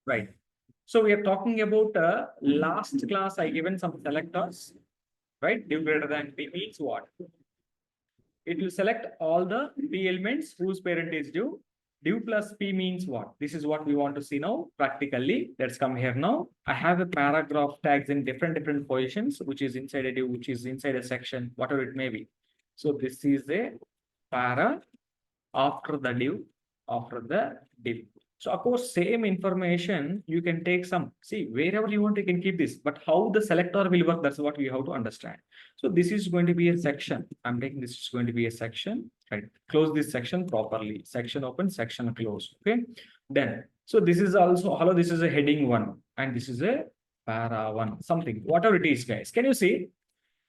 Right. So we are talking about last class I given some selectors, right? Div greater than p means what? It will select all the p elements whose parent is div. Div plus p means what? This is what we want to see now practically. Let's come here now. I have a paragraph tags in different positions, which is inside a div, which is inside a section, whatever it may be. So this is a para after the div. So of course, same information you can take some. See, wherever you want, you can keep this. But how the selector will work, that's what we have to understand. So this is going to be a section. I'm taking this is going to be a section. Right. Close this section properly. Section open, section close. Okay. Then, so this is also, hello, this is a heading one. And this is a para one, something, whatever it is, guys. Can you see?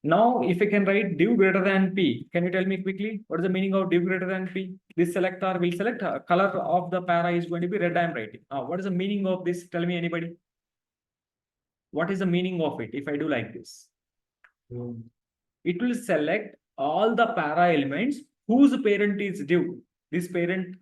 Now, if I can write div greater than p, can you tell me quickly what is the meaning of div greater than p? This selector will select color of the para is going to be red. I am writing. What is the meaning of this? Tell me, anybody. What is the meaning of it? If I do like this, it will select all the para elements whose parent is div. This parent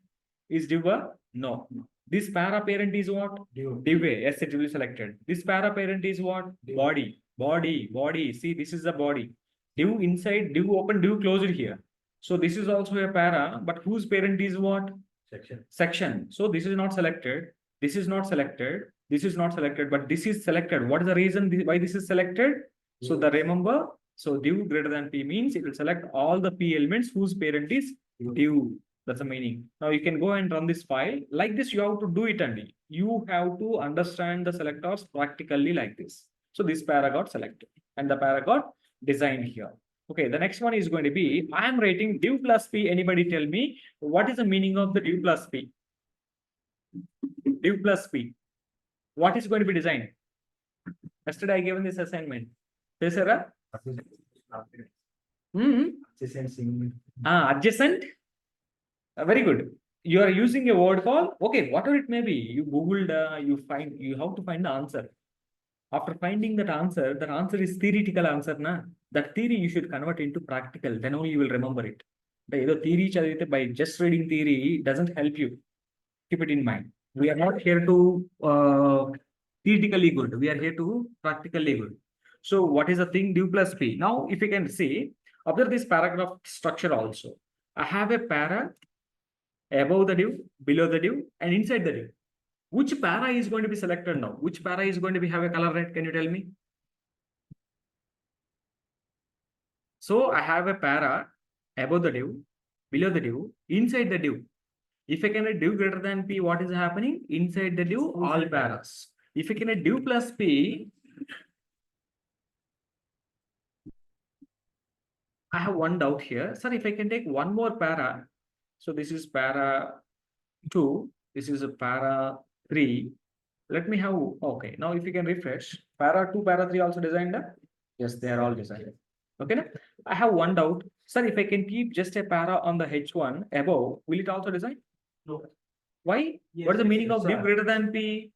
is div? No. This para parent is what? Div. Yes, it will be selected. This para parent is what? Body. Body. See, this is the body. Div inside, div open, div closed here. So this is also a para, but whose parent is what? Section. So this is not selected. This is not selected. This is not selected, but this is selected. What is the reason why this is selected? So the remember, so div greater than p means it will select all the p elements whose parent is div. That's the meaning. Now you can go and run this file. Like this, you have to do it only. You have to understand the selectors practically like this. So this para got selected and the para got designed here. Okay, the next one is going to be, I am writing div plus p. Anybody tell me what is the meaning of the div plus p? Div plus p. What is going to be designed? Yesterday I given this assignment. Yes, sir. Adjacent. Very good. You are using a word called, okay, whatever it may be. You Googled, you have to find the answer. After finding that answer is theoretical answer, na? That theory you should convert into practical. Then only you will remember it. The theory by just reading theory doesn't help you. Keep it in mind. We are not here to theoretically good. We are here to practically good. So what is the thing? Div plus p. Now, if you can see, observe this paragraph structure also. I have a para above the div, below the div, and inside the div. Which para is going to be selected now? Which para is going to be have a color red? Can you tell me? So I have a para above the div, below the div, inside the div. If I can add div greater than p, what is happening? Inside the div, all paras. If I can add div plus p, I have one doubt here. Sir, if I can take one more para, so this is para 2, this is a para 3. Let me have, okay, now if you can refresh, para 2, para 3 also designed? Yes, they are all designed. Okay, now I have one doubt. Sir, if I can keep just a para on the H1 above, will it also design? No. Why? Yes, what is the meaning of div greater than p?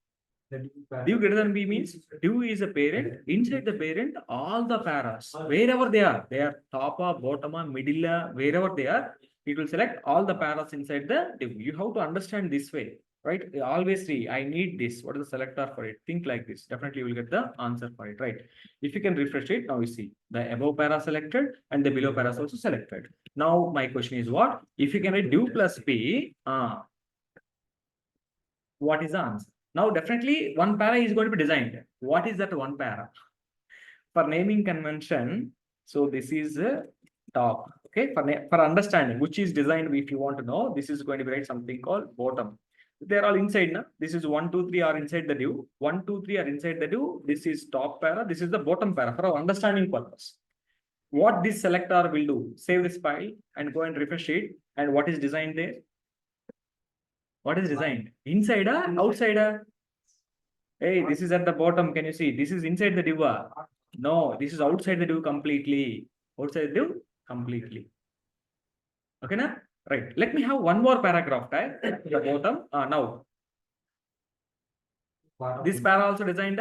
Div greater than p means div is a parent. Inside the parent, all the paras, wherever they are top, bottom, middle, wherever they are, it will select all the paras inside the div. You have to understand this way, right? Always see, I need this. What is the selector for it? Think like this. Definitely you will get the answer for it, right? If you can refresh it, now you see the above para selected and the below paras also selected. Now my question is what? If you can write div plus p, what is the answer? Now, definitely one para is going to be designed. What is that one para? For naming convention, so this is top. Okay, for understanding which is designed, if you want to know, this is going to be right something called bottom. They're all inside now. This is 1, 2, 3 are inside the div. 1, 2, 3 are inside the div. This is top para. This is the bottom para for our understanding purpose. What this selector will do? Save this file and go and refresh it. And what is designed there? What is designed? Inside or outside? Hey, this is at the bottom. Can you see? This is inside the div. No, this is outside the div completely. Outside the div completely. Okay, na? Right. Let me have one more paragraph type at the bottom. Now, this para also designed.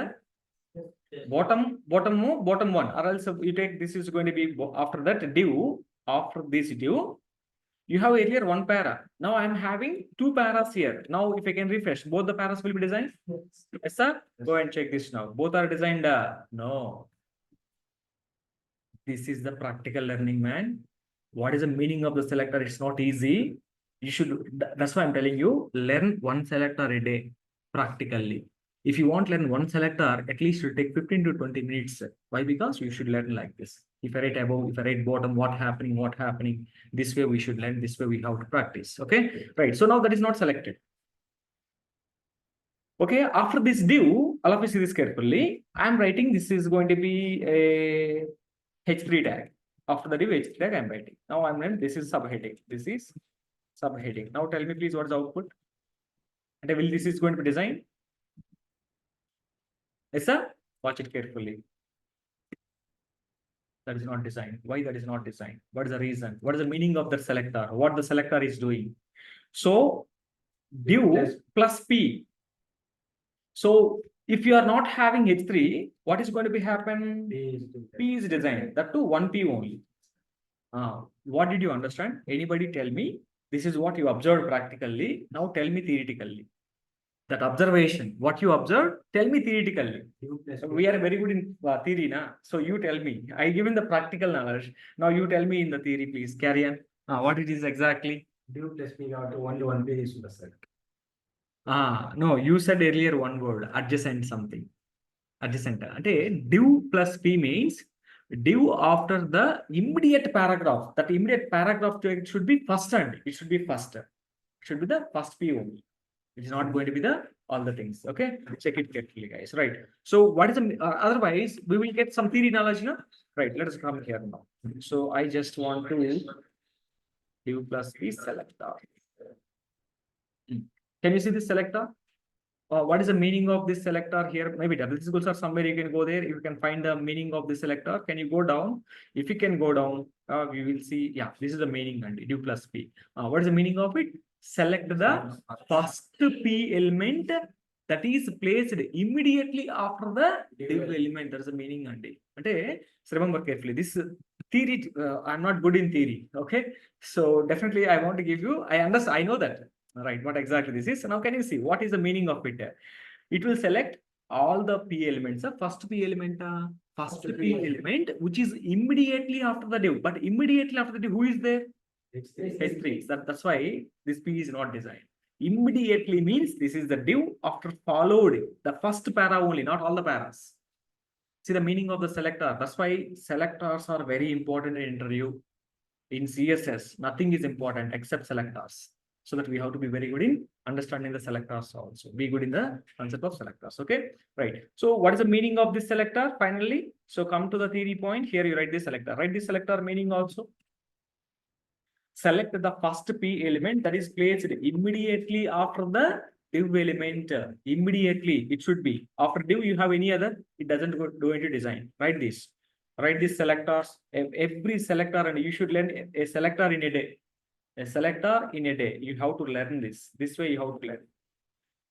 Bottom one, or else you take this is going to be after that div. After this div, You have earlier one para. Now I'm having two paras here. Now if I can refresh, both the paras will be designed. Yes, sir. Go and check this now. Both are designed. No. This is the practical learning, man. What is the meaning of the selector? It's not easy. You should, that's why I'm telling you, learn one selector a day practically. If you want to learn one selector, at least you take 15 to 20 minutes. Why? Because you should learn like this. If I write above, if I write bottom, what happening. This way we should learn, this way we have to practice. Okay, right. So now that is not selected. Okay, after this div, all of you see this carefully. I'm writing this is going to be a H3 tag. After the div H3 tag, I'm writing. Now I'm writing this is subheading. This is subheading. Now tell me please what is the output? And will this is going to be designed? Yes, sir? Watch it carefully. That is not designed. Why that is not designed? What is the reason? What is the meaning of the selector? What the selector is doing? So div plus P. So if you are not having H3, what is going to be happen? P is designed. That too one P only. What did you understand? Anybody tell me? This is what you observed practically. Now tell me theoretically. That observation, what you observed, tell me theoretically. We are very good in theory, na? So you tell me. I given the practical knowledge. Now you tell me in the theory, please. Carry on. What it is exactly? Div plus P not 1 to 1 P is the set. No, you said earlier one word, adjacent something. Adjacent. Div plus P means div after the immediate paragraph. That immediate paragraph should be first and it should be first. It should be the first P only. It is not going to be the all the things. Okay, check it carefully, guys. Right. So what is the otherwise we will get some theory knowledge, no? Right. Let us come here now. So I just want to div plus P selector. Can you see this selector? What is the meaning of this selector here? Maybe double schools or somewhere you can go there. If you can find the meaning of the selector, can you go down? If you can go down, we will see. Yeah, this is the meaning and div plus P. What is the meaning of it? Select the first P element that is placed immediately after the div element. That's the meaning and it. So remember carefully. This theory, I'm not good in theory. Okay, so definitely I want to give you. I understand. I know that. Right, what exactly this is. So now can you see what is the meaning of it? It will select all the P elements. First P element, first P element, which is immediately after the div. But immediately after the div, who is there? H3. That's why this P is not designed. Immediately means this is the div after followed the first para only, not all the paras. See the meaning of the selector. That's why selectors are very important in interview. In CSS, nothing is important except selectors. So that we have to be very good in understanding the selectors also. Be good in the concept of selectors. Okay, right. So what is the meaning of this selector finally? So come to the theory point. Here you write this selector. Write this selector meaning also. Select the first P element that is placed immediately after the div element. Immediately it should be. After div you have any other, it doesn't do into design. Write this. Write these selectors. Every selector, and you should learn a selector in a day. A selector in a day. You have to learn this. This way you have to learn.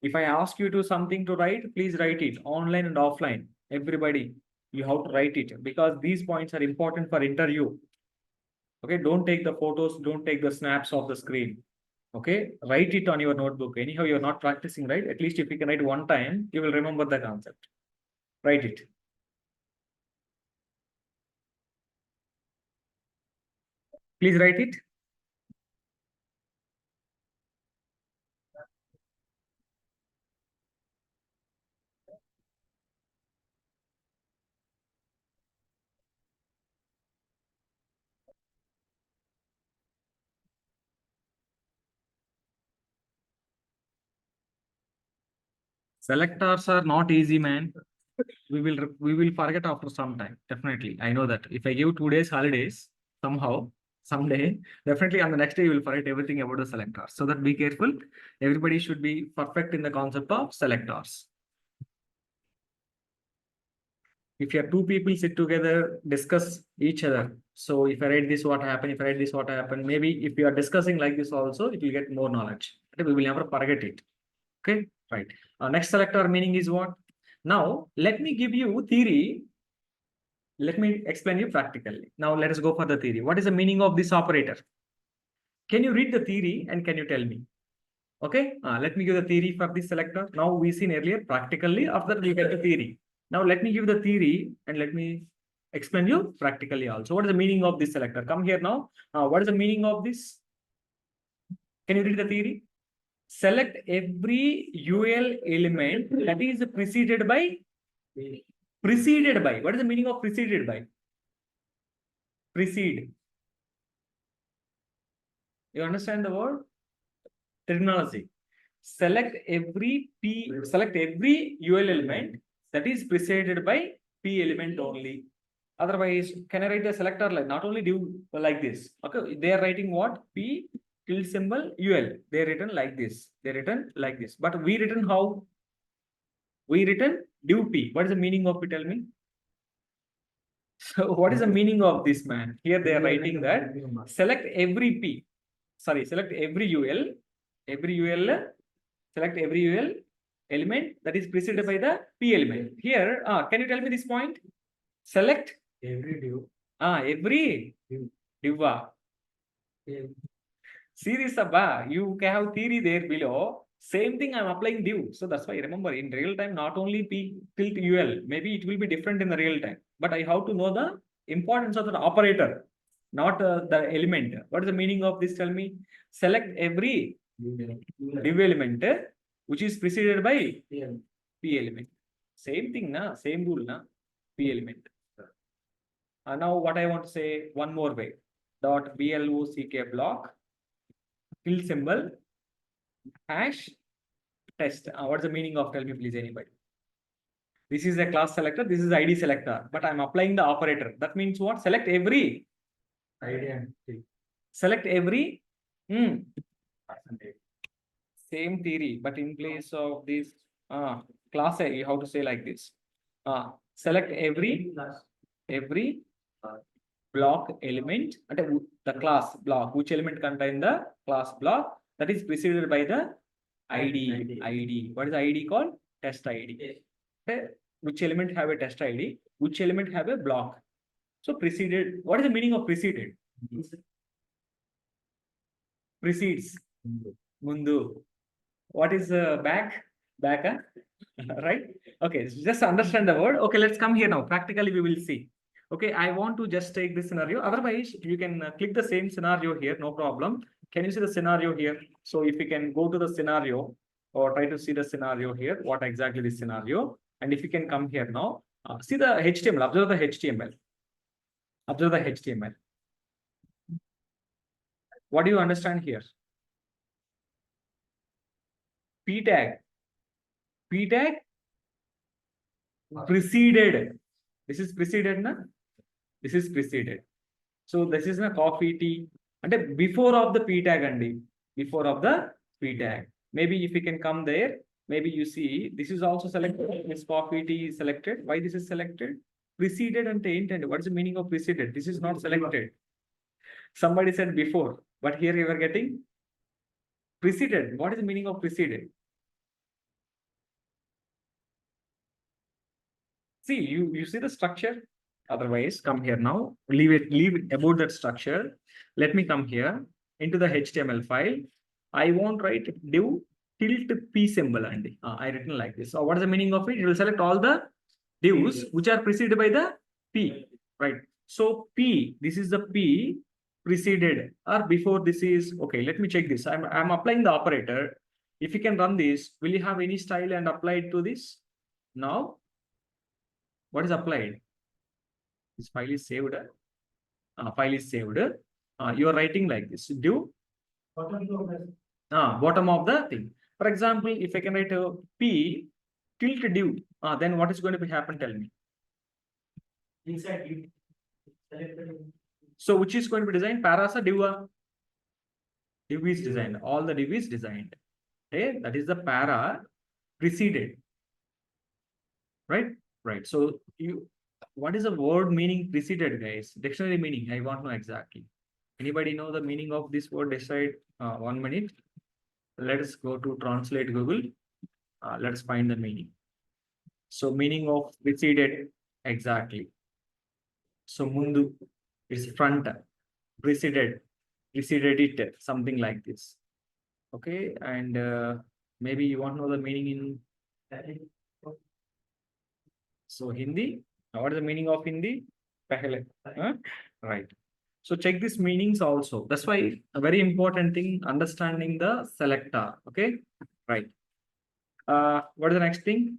If I ask you to something to write, please write it online and offline. Everybody, you have to write it because these points are important for interview. Okay, don't take the photos, don't take the snaps of the screen. Okay, write it on your notebook. Anyhow, you're not practicing, right? At least if you can write one time, you will remember the concept. Write it. Please write it. Selectors are not easy, man. We will forget after some time. Definitely. I know that. If I give 2 days holidays, somehow, someday, definitely on the next day you will forget everything about the selectors. So that be careful. Everybody should be perfect in the concept of selectors. If you have two people sit together, discuss each other. So if I write this, what happened? If I write this, what happened? Maybe if you are discussing like this also, it will get more knowledge. We will never forget it. Okay, right. Next selector meaning is what? Now, let me give you theory. Let me explain you practically. Now, let us go for the theory. What is the meaning of this operator? Can you read the theory and can you tell me? Okay, let me give the theory for this selector. Now we seen earlier practically, after we get the theory. Now let me give the theory and let me explain you practically also. What is the meaning of this selector? Come here now. What is the meaning of this? Can you read the theory? Select every UL element that is preceded by. Preceded by. What is the meaning of preceded by? Precede. You understand the word? Terminology. Select every UL element that is preceded by P element only. Otherwise, can I write the selector like not only div like this? Okay, they are writing what? P tilde symbol UL. They are written like this. They are written like this. But we written how? We written div P. What is the meaning of it? Tell me. So what is the meaning of this, man? Here they are writing that select every P. Sorry, select every UL. Select every UL element that is preceded by the P element. Here, can you tell me this point? Select Every div. Every div. See this, Abba, you can have theory there below. Same thing I'm applying div. So that's why remember in real time, not only P tilt UL, maybe it will be different in the real time. But I have to know the importance of the operator, not the element. What is the meaning of this? Tell me. Select every div element which is preceded by P element. Same thing, na? Same rule, na? P element. Now what I want to say one more way. Dot BLOCK block tilde symbol hash test. What's the meaning of? Tell me please, anybody. This is a class selector. This is ID selector. But I'm applying the operator. That means what? Select every. ID and T. Select every. Percentage. Same theory, but in place of this class A, you have to say like this. Select every block element at the class block. Which element contain the class block that is preceded by the ID. What is the ID called? Test ID. Okay. Which element have a test ID? Which element have a block? So preceded. What is the meaning of preceded? Precedes. Mundu. What is back? Back, right? Okay, just understand the word. Okay, let's come here now. Practically, we will see. Okay, I want to just take this scenario. Otherwise, you can click the same scenario here, no problem. Can you see the scenario here? So if you can go to the scenario or try to see the scenario here, what exactly this scenario? And if you can come here now, see the HTML, observe the HTML. Observe the HTML. What do you understand here? P tag preceded. This is preceded, na? This is preceded. So this is a coffee tea. And before of the P tag and before of the P tag. Maybe if you can come there, maybe you see this is also selected. This coffee tea is selected. Why this is selected? Preceded and intended. What is the meaning of preceded? This is not selected. Somebody said before, but here you are getting preceded. What is the meaning of preceded? See, you see the structure. Otherwise, come here now. Leave it about that structure. Let me come here into the HTML file. I won't write div tilt p symbol and I written like this. So what is the meaning of it? It will select all the divs which are preceded by the p, right? So p, this is the p preceded or before this is okay. Let me check this. I'm applying the operator. If you can run this, will you have any style and apply it to this? Now, what is applied? This file is saved. You are writing like this. Div bottom of the thing. For example, if I can write a p tilt div, then what is going to happen? Tell me. Inside div. So which is going to be designed? Paras or div? Div is designed. All the div is designed. Okay, that is the para preceded. Right? Right. So what is the word meaning preceded, guys? Dictionary meaning. I want to know exactly. Anybody know the meaning of this word? Decide 1 minute. Let's go to translate Google. Let's find the meaning. So meaning of preceded exactly. So mundu is front, preceded preceded it, something like this. Okay, and maybe you want to know the meaning in so Hindi. What is the meaning of Hindi? Pehle. Huh? Right. So check these meanings also. That's why a very important thing, understanding the selector. Okay, right. What is the next thing?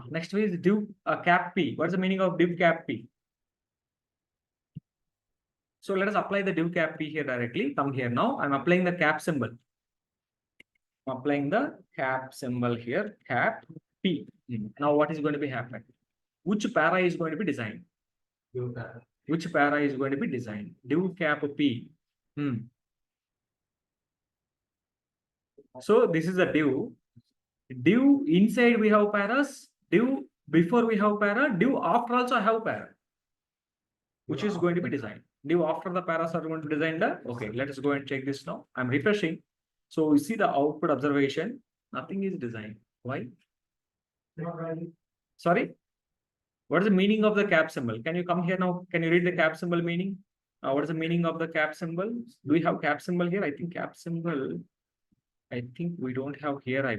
Next is div cap p. What's the meaning of div cap p? So let us apply the div cap p here directly. Come here now. I'm applying the cap symbol. I'm applying the cap symbol here. Cap p. Now what is going to be happening? Which para is going to be designed? Which para is going to be designed? Div cap p. So this is a div. Div inside we have paras. Div before we have para. Div after also I have para. Which is going to be designed. Div after the paras are going to be designed. Okay, let us go and check this now. I'm refreshing. So you see the output observation. Nothing is designed. Why? Sorry. What is the meaning of the cap symbol? Can you come here now? Can you read the cap symbol meaning? What is the meaning of the cap symbol? Do we have cap symbol here? I think cap symbol. I think we don't have here. I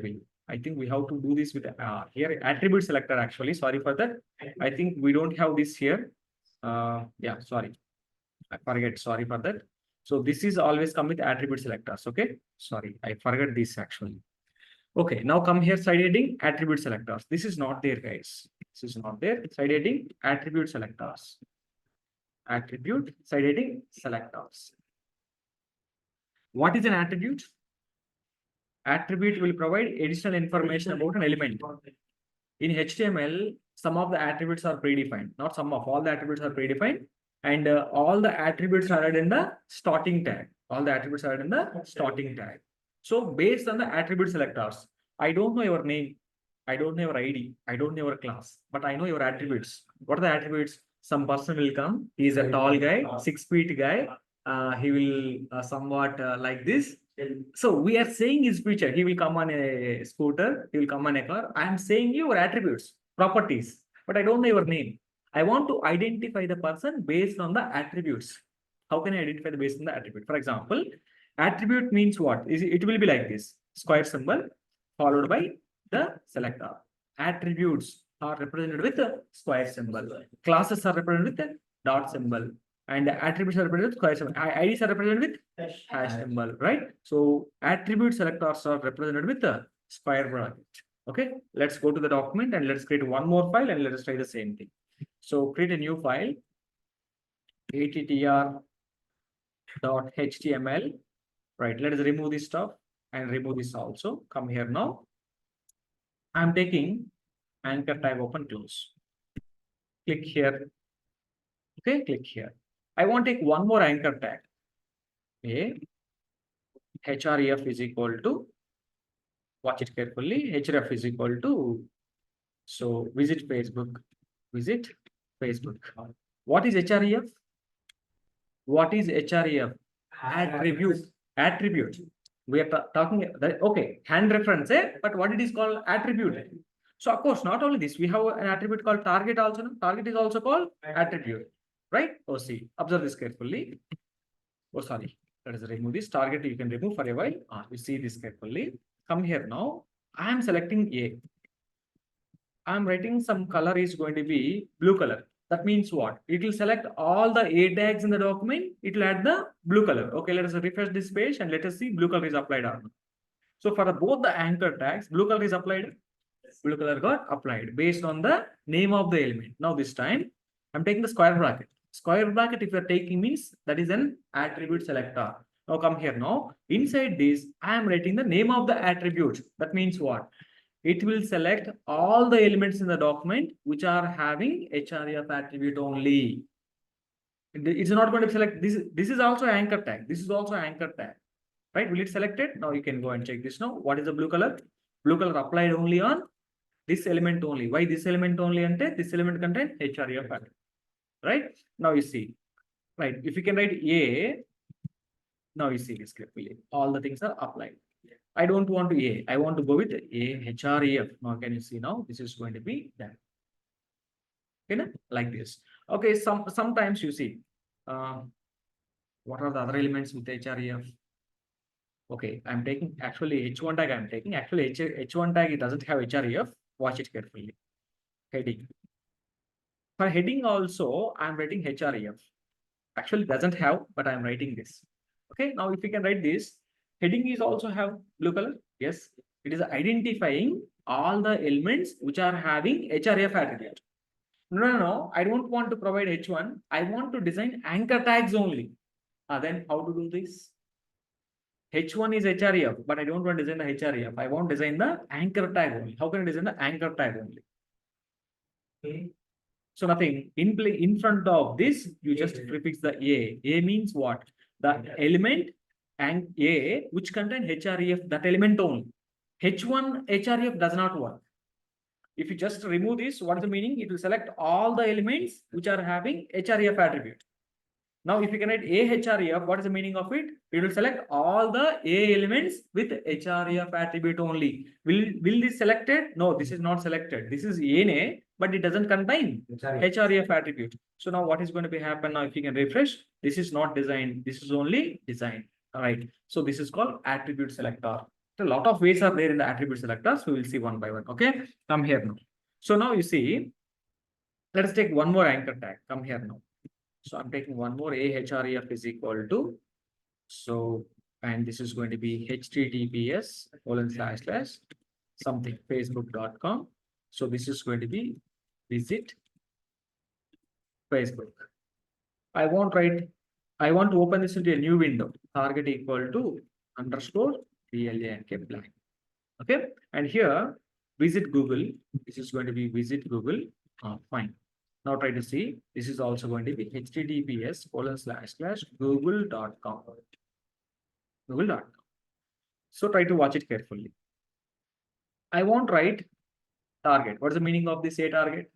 think we have to do this with here attribute selector actually. Sorry for that. I think we don't have this here. Yeah, sorry. I forget. Sorry for that. So this is always come with attribute selectors. Okay. Sorry, I forgot this actually. Okay, now come here side heading attribute selectors. This is not there, guys. This is not there. Side heading attribute selectors. Attribute side heading selectors. What is an attribute? Attribute will provide additional information about an element. In HTML, some of the attributes are predefined. Not some of, all the attributes are predefined. And all the attributes are added in the starting tag. All the attributes are added in the starting tag. So based on the attribute selectors, I don't know your name. I don't know your ID. I don't know your class, but I know your attributes. What are the attributes? Some person will come. He is a tall guy, 6 feet guy. He will somewhat like this. So we are saying his feature. He will come on a scooter. He will come on a car. I am saying your attributes, properties, but I don't know your name. I want to identify the person based on the attributes. How can I identify the based on the attribute? For example, attribute means what? It will be like this: square symbol followed by the selector. Attributes are represented with a square symbol. Classes are represented with a dot symbol. And attributes are represented with square symbol. IDs are represented with hash symbol, right? So attribute selectors are represented with the square bracket. Okay, let's go to the document and let's create one more file and let us try the same thing. So create a new file, attr.html. Right, let us remove this stuff and remove this also. Come here now. I'm taking anchor tag open close. Click here. Okay, click here. I want to take one more anchor tag. A href is equal to, watch it carefully, href is equal to, so visit Facebook. What is href? What is href? Attribute. We are talking that, okay, hand reference, but what it is called attribute. So of course, not only this, we have an attribute called target also. Target is also called attribute, right? Oh, see, observe this carefully. Oh, sorry. Let us remove this target. You can remove for a while. You see this carefully. Come here now. I am selecting A. I am writing some color is going to be blue color. That means what? It will select all the A tags in the document. It will add the blue color. Okay, let us refresh this page and let us see blue color is applied or not. So for both the anchor tags, blue color is applied. Blue color got applied based on the name of the element. Now this time, I'm taking the square bracket. Square bracket, if you're taking means that is an attribute selector. Now come here now. Inside this, I am writing the name of the attribute. That means what? It will select all the elements in the document which are having href attribute only. It's not going to select this. This is also anchor tag. This is also anchor tag. Right? Will it select it? Now you can go and check this now. What is the blue color? Blue color applied only on this element only. Why this element only? Ante this element contain href attribute. Right? Now you see. Right. If you can write A, now you see this carefully. All the things are applied. I don't want to A. I want to go with A href. Now can you see now? This is going to be done. Okay, like this. Okay, sometimes you see. What are the other elements with href? Okay, I'm taking actually h1 tag. I'm taking actually h1 tag. It doesn't have href. Watch it carefully. Heading. For heading also, I'm writing href. Actually, doesn't have, but I'm writing this. Okay, now if we can write this, heading is also have blue color. Yes, it is identifying all the elements which are having href attribute. No, I don't want to provide h1. I want to design anchor tags only. Then how to do this? H1 is href, but I don't want to design the href. I want to design the anchor tag only. How can I design the anchor tag only? Okay. So nothing in front of this, you just prefix the a. A means what? The element and a which contain href, that element only. H1 href does not work. If you just remove this, what is the meaning? It will select all the elements which are having href attribute. Now, if you can write a href, what is the meaning of it? It will select all the a elements with href attribute only. Will this selected? No, this is not selected. This is a, but it doesn't contain href attribute. So now what is going to be happen now? If you can refresh, this is not designed. This is only designed. All right. So this is called attribute selector. So a lot of ways are there in the attribute selector. So we will see one by one. Okay. Come here now. So now you see, let us take one more anchor tag. Come here now. So I'm taking one more ahref is equal to, so, and this is going to be https:// something facebook.com. So this is going to be visit Facebook. I want to open this into a new window, target equal to underscore blank blank. Okay. And here visit Google. This is going to be visit Google. Fine. Now try to see, this is also going to be https:// google.com. So try to watch it carefully. I won't write target. What's the meaning of this a target?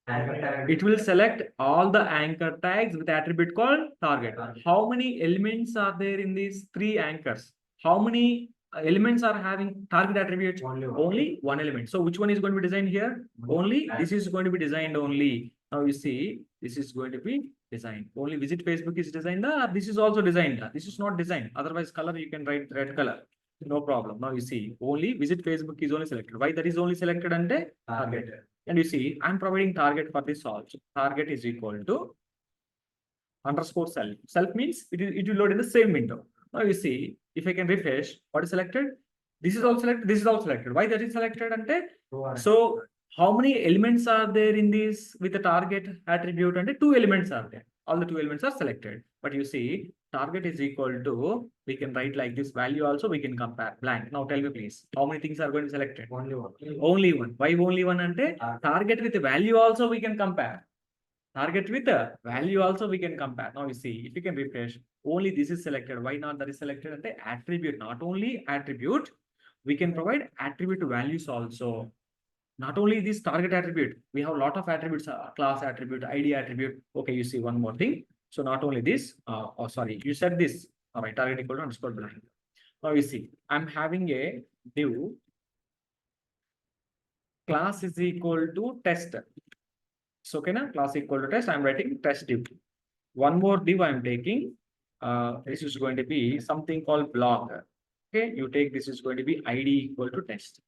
It will select all the anchor tags with attribute called target. How many elements are there in these three anchors? How many elements are having target attribute? Only one element. So which one is going to be designed here? Only this is going to be designed only. Now you see, this is going to be designed. Only visit Facebook is designed. This is also designed. This is not designed. Otherwise, color you can write red color. No problem. Now you see, only visit Facebook is only selected. Why that is only selected under target? And you see, I'm providing target for this also. Target is equal to underscore self. Self means it will load in the same window. Now you see, if I can refresh, what is selected? This is all selected. This is all selected. Why that is selected? So how many elements are there in this with the target attribute? And 2 elements are there. All the 2 elements are selected. But you see, target is equal to, we can write like this value also, we can compare blank. Now tell me please, how many things are going to be selected? Only one. Only one. Why only one? Ante target with the value also we can compare. Target with the value also we can compare. Now you see, if you can refresh, only this is selected. Why not that is selected? Ante attribute, not only attribute, we can provide attribute values also. Not only this target attribute, we have a lot of attributes, class attribute, ID attribute. Okay, you see one more thing. So not only this, sorry, you said this. All right, target equal to underscore blank. Now you see, I'm having a div class is equal to test. So okay, na class equal to test. I'm writing test div. One more div I'm taking. This is going to be something called blog. Okay, you take this is going to be ID equal to test.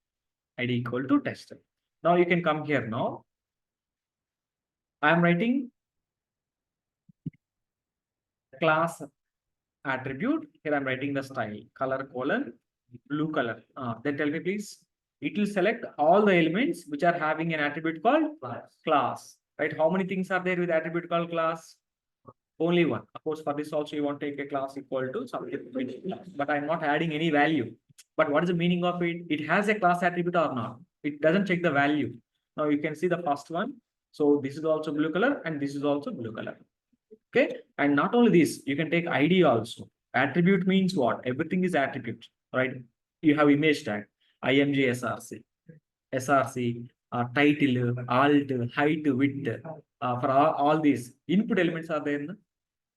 ID equal to test. Now you can come here now. I'm writing class attribute. Here I'm writing the style, color colon, blue color. Then tell me please. It will select all the elements which are having an attribute called class. Right? How many things are there with attribute called class? Only one. Of course, for this also you want to take a class equal to something, but I'm not adding any value. But what is the meaning of it? It has a class attribute or not? It doesn't check the value. Now you can see the first one. So this is also blue color and this is also blue color. Okay. And not only this, you can take ID also. Attribute means what? Everything is attribute, right? You have image tag, IMG SRC, title, alt, height, width. For all these input elements are there.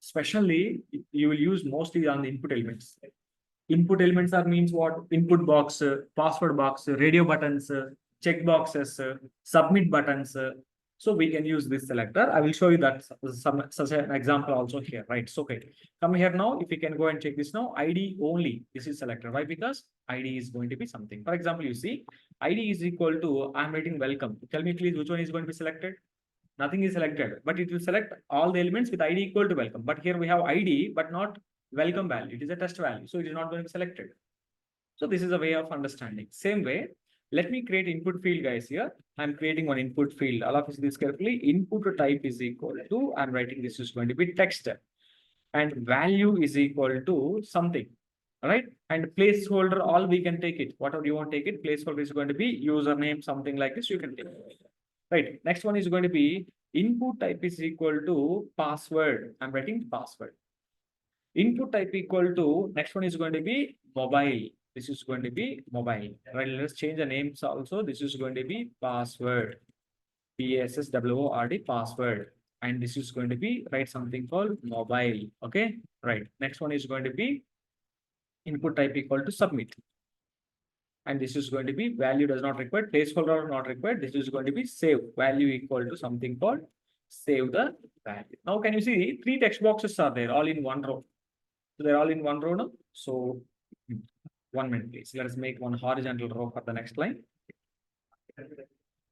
Especially, you will use mostly on the input elements. Input elements are means what? Input box, password box, radio buttons, check boxes, submit buttons. So we can use this selector. I will show you that some such an example also here, right? So okay, come here now. If you can go and check this now, ID only. This is selector. Why? Because ID is going to be something. For example, you see ID is equal to I'm writing welcome. Tell me please which one is going to be selected? Nothing is selected, but it will select all the elements with ID equal to welcome. But here we have ID, but not welcome value. It is a test value, so it is not going to be selected. So this is a way of understanding. Same way, let me create input field, guys. Here I'm creating one input field. All of this carefully. Input type is equal to, I'm writing this is going to be text, and value is equal to something. All right, and placeholder, all we can take it. Whatever you want to take it. Placeholder is going to be username, something like this. You can take it. Right. Next one is going to be input type is equal to password. I'm writing password. Input type equal to, next one is going to be mobile. This is going to be mobile. Right. Let's change the names also. This is going to be password. PASSWORD password. And this is going to be write something called mobile. Okay. Right. Next one is going to be input type equal to submit. And this is going to be value does not require, placeholder not required. This is going to be save, value equal to something called save the value. Now, can you see three text boxes are there all in one row? So they're all in one row now. So 1 minute, please. Let us make one horizontal row for the next line.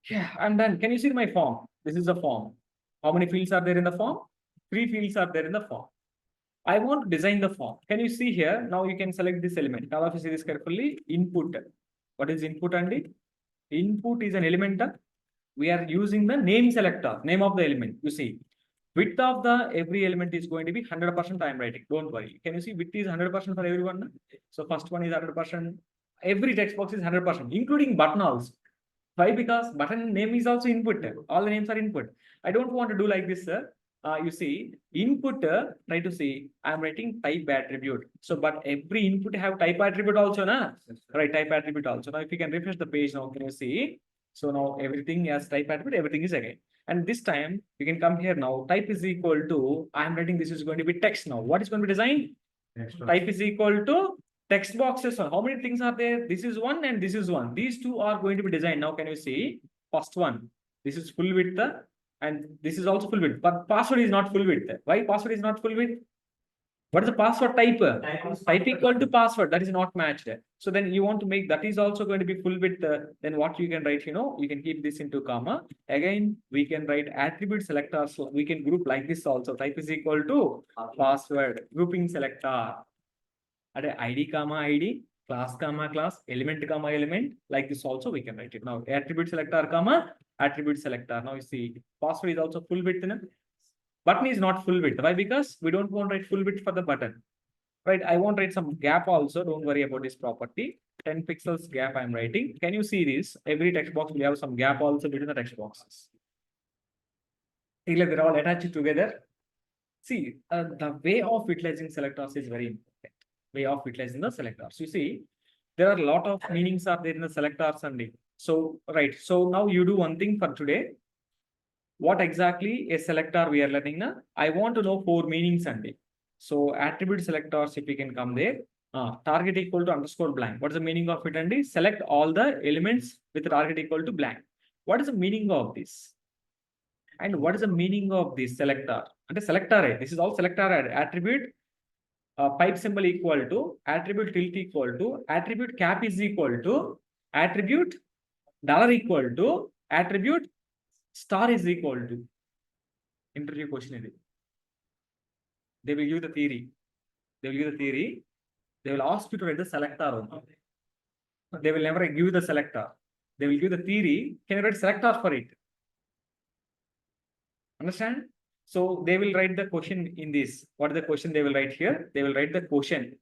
Yeah, I'm done. Can you see my form? This is a form. How many fields are there in the form? 3 fields are there in the form. I want to design the form. Can you see here? Now you can select this element. Now, if you see this carefully, input. What is input, Andy? Input is an element. We are using the name selector, name of the element. You see, width of the every element is going to be 100%. I am writing. Don't worry. Can you see width is 100% for everyone? So first one is 100%. Every text box is 100%, including button also. Why? Because button name is also input. All the names are input. I don't want to do like this, sir. You see, input, try to see, I'm writing type attribute. So, but every input have type attribute also, na? Right, type attribute also. Now, if you can refresh the page now, can you see? So now everything has type attribute, everything is again. And this time, you can come here now, type is equal to, I'm writing this is going to be text now. What is going to be designed? Type is equal to text boxes. How many things are there? This is one and this is one. These two are going to be designed. Now, can you see? First one, this is full width and this is also full width, but password is not full width. Why password is not full width? What is the password type? Type equal to password, that is not matched. So then you want to make that is also going to be full width. Then what you can write, you can keep this into comma. Again, we can write attribute selectors. We can group like this also. Type is equal to password, grouping selector. At ID comma ID, class comma class, element comma element, like this also we can write it. Now attribute selector comma attribute selector. Now you see password is also full width. Button is not full width. Why? Because we don't want to write full width for the button. Right? I want to write some gap also. Don't worry about this property. 10 pixels gap I'm writing. Can you see this? Every text box will have some gap also between the text boxes. They're all attached together. See, the way of utilizing selectors is very important. Way of utilizing the selectors. You see, there are a lot of meanings are there in the selectors and so right. So now you do one thing for today. What exactly a selector we are learning now? I want to know 4 meanings and so attribute selectors, if we can come there. Target equal to underscore blank. What is the meaning of it, Andy? Select all the elements with target equal to blank. What is the meaning of this? And what is the meaning of this selector? And the selector, this is all selector attribute. Pipe symbol equal to attribute tilt equal to attribute cap is equal to attribute dollar equal to attribute star is equal to. Interview question. They will give the theory. They will give the theory. They will ask you to write the selector. They will never give the selector. They will give the theory. Can you write selector for it? Understand? So they will write the question in this. What is the question they will write here? They will write the question.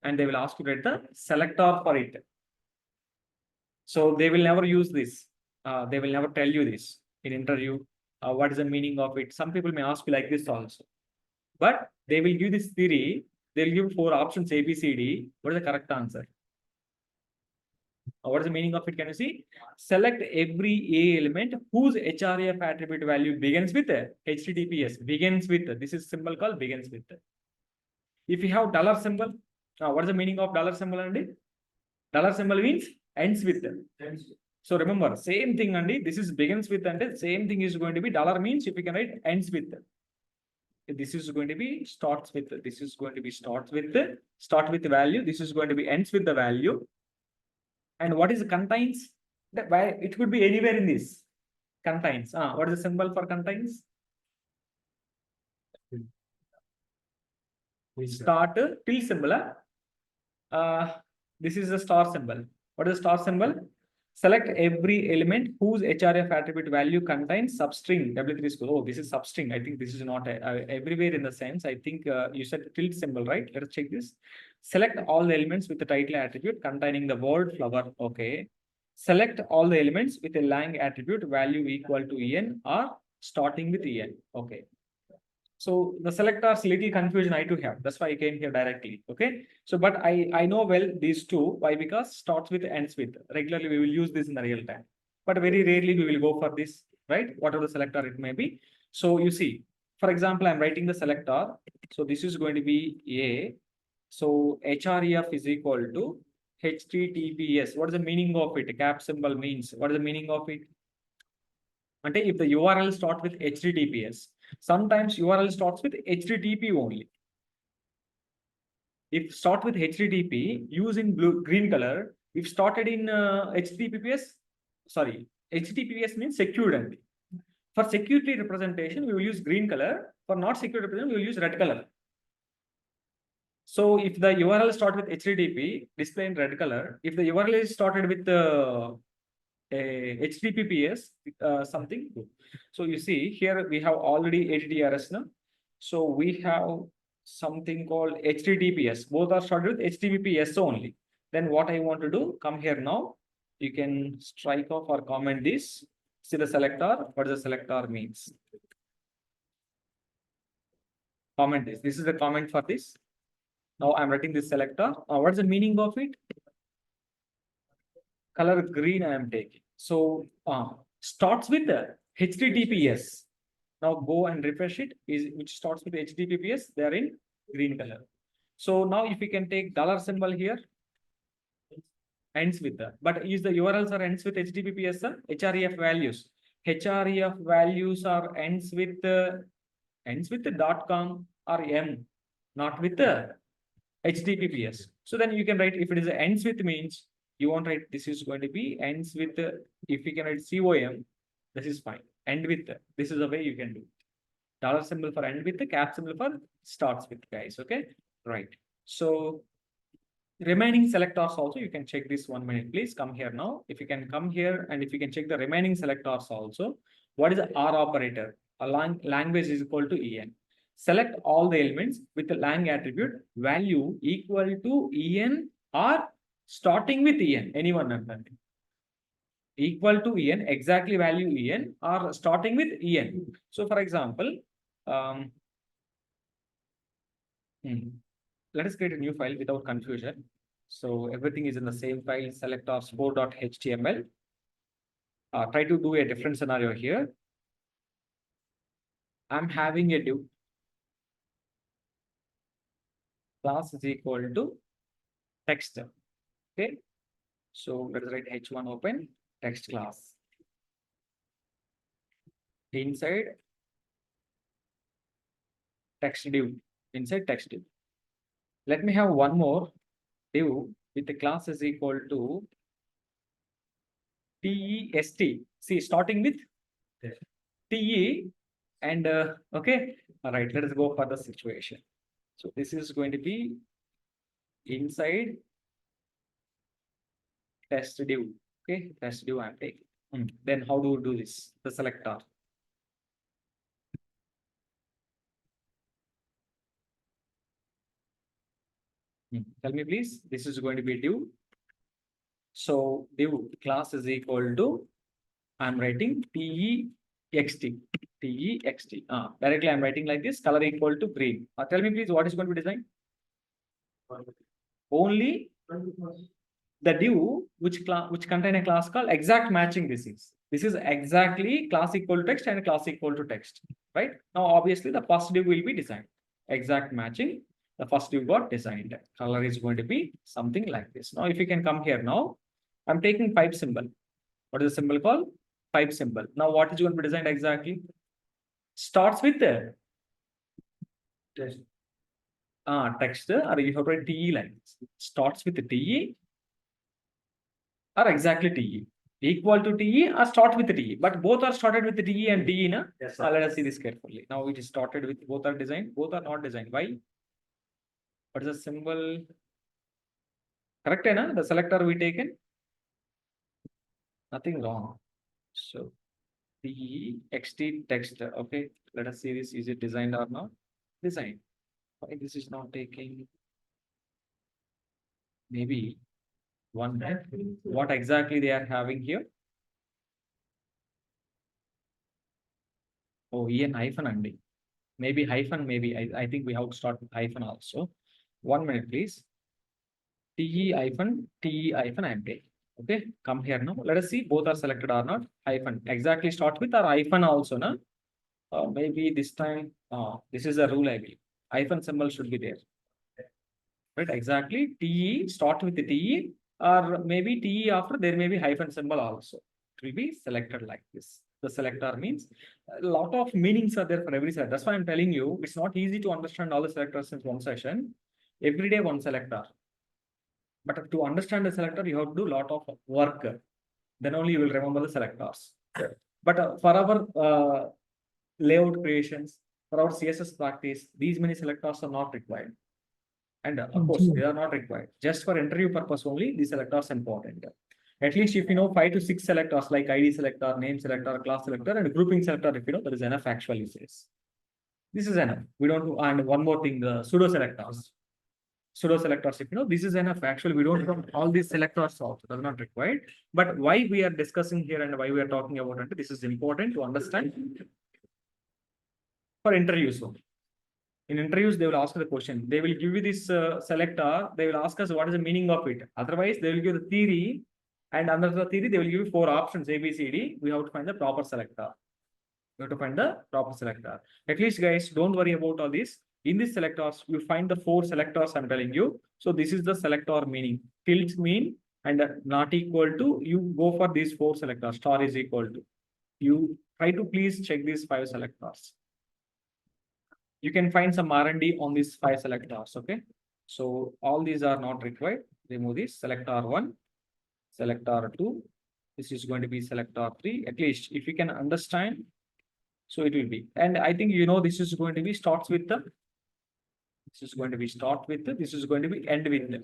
And they will ask you to write the selector for it. So they will never use this. They will never tell you this in interview. What is the meaning of it? Some people may ask you like this also. But they will give this theory. They will give 4 options A, B, C, D. What is the correct answer? What is the meaning of it? Can you see? Select every A element whose href attribute value begins with HTTPS. Begins with. This is symbol called begins with. If you have dollar symbol, what is the meaning of dollar symbol? Dollar symbol means ends with. So remember, same thing, and this is begins with, and same thing is going to be dollar means if you can write ends with. This is going to be starts with, this is going to be start with the value, this is going to be ends with the value. And what is contains? That why it could be anywhere in this. Contains. What is the symbol for contains? Start till symbol. This is the star symbol. What is the star symbol? Select every element whose href attribute value contains substring W3 score. Oh, this is substring. I think this is not everywhere in the sense. I think you said tilde symbol, right? Let us check this. Select all the elements with the title attribute containing the word flower. Okay. Select all the elements with a lang attribute value equal to en or starting with en. Okay. So the selectors little confusion I too have. That's why I came here directly. Okay. So, but I know well these two. Why? Because starts with, ends with. Regularly we will use this in the real time, but very rarely we will go for this, right? Whatever the selector it may be. So you see, for example, I'm writing the selector. So this is going to be A. So href is equal to HTTPS. What is the meaning of it? Cap symbol means what is the meaning of it? And if the URL starts with HTTPS, sometimes URL starts with HTTP only. If start with HTTP, use in blue green color. If started in HTTPS, sorry, HTTPS means secured only. For security representation, we will use green color. For not secure representation, we will use red color. So if the URL start with HTTP, display in red color. If the URL is started with HTTPS something. So you see here we have already HTTPS now. So we have something called HTTPS. Both are started with HTTPS only. Then what I want to do, come here now. You can strike off or comment this. See the selector. What does the selector means? Comment this. This is the comment for this. Now I'm writing this selector. What is the meaning of it? Color green I am taking. So starts with the HTTPS. Now go and refresh it, which starts with HTTPS, they are in green color. So now if you can take dollar symbol here, ends with the, but is the URLs are ends with HTTPS, href values. Href values are ends with the .com or m, not with the HTTPS. So then you can write, if it is ends with means you want to write, this is going to be ends with the, if you can write COM, this is fine. End with the, this is the way you can do it. Dollar symbol for end with the, cap symbol for starts with, guys. Okay, right. So remaining selectors also you can check this 1 minute, please come here now. If you can come here and if you can check the remaining selectors also. What is the R operator? A language is equal to en. Select all the elements with the lang attribute value equal to en or starting with en. Anyone understand? Equal to en, exactly value en or starting with en. So for example, let us create a new file without confusion. So everything is in the same file, selector score.html. Try to do a different scenario here. I'm having a div. Class is equal to text. Okay. So let us write h1 open text class. Inside text div. Inside text div. Let me have one more div with the class is equal to test. See, starting with te and okay. All right, let us go for the situation. So this is going to be inside test div. Okay, test div I'm taking. Then how do we do this? The selector. Tell me please. This is going to be div. So div class is equal to, I'm writing text. Text. Directly I'm writing like this. Color equal to green. Tell me please what is going to be designed? Only the div which contain a class called exact matching. This is exactly class equal to text and class equal to text, right? Now obviously the first div will be designed exact matching. The first div got designed. Color is going to be something like this. Now if you can come here now, I'm taking pipe symbol. What is the symbol called? Pipe symbol. Now what is going to be designed exactly? Starts with Test. text, or you have to write TE lines. Starts with TE or exactly TE. Equal to TE or start with TE. But both are started with TE and TE. Na? Yes, sir. Let us see this carefully. Now it is started with both are designed, both are not designed. Why? What is the symbol? Correct, na? The selector we taken. Nothing wrong. So TE XT text. Okay. Let us see this. Is it designed or not? Designed. Why this is not taking? Maybe one minute. What exactly they are having here? Oh, EN hyphen and maybe hyphen, maybe. I think we have to start with hyphen also. 1 minute, please. TE hyphen, TE hyphen, I am taking. Okay, come here now. Let us see both are selected or not. Hyphen. Exactly start with or hyphen also, na? Maybe this time, this is a rule, I believe. Hyphen symbol should be there. Right, exactly. TE, start with the TE, or maybe TE after there may be hyphen symbol also. It will be selected like this. The selector means a lot of meanings are there for every selector. That's why I'm telling you, it's not easy to understand all the selectors in one session. Every day one selector. But to understand the selector, you have to do a lot of work. Then only you will remember the selectors. But for our layout creations, for our CSS practice, these many selectors are not required. And of course, they are not required. Just for interview purpose only, these selectors are important. At least if you know 5 to 6 selectors like ID selector, name selector, class selector, and grouping selector, if you know, that is enough actually says. This is enough. We don't do, and one more thing, pseudo selectors. Pseudo selectors, if you know, this is enough. Actually, we don't want all these selectors also. That is not required. But why we are discussing here and why we are talking about it, this is important to understand for interviews. In interviews, they will ask the question. They will give you this selector. They will ask us what is the meaning of it. Otherwise, they will give the theory. And under the theory, they will give you 4 options, A, B, C, D. We have to find the proper selector. We have to find the proper selector. At least, guys, don't worry about all this. In these selectors, you find the 4 selectors I'm telling you. So this is the selector meaning. Tilt mean and not equal to, you go for these 4 selectors. Star is equal to. You try to please check these 5 selectors. You can find some R&D on these 5 selectors, okay? So all these are not required. Remove this, selector 1, selector 2. This is going to be selector 3. At least if you can understand, so it will be. And I think you know this is going to be starts with the, this is going to be start with the, this is going to be end with the.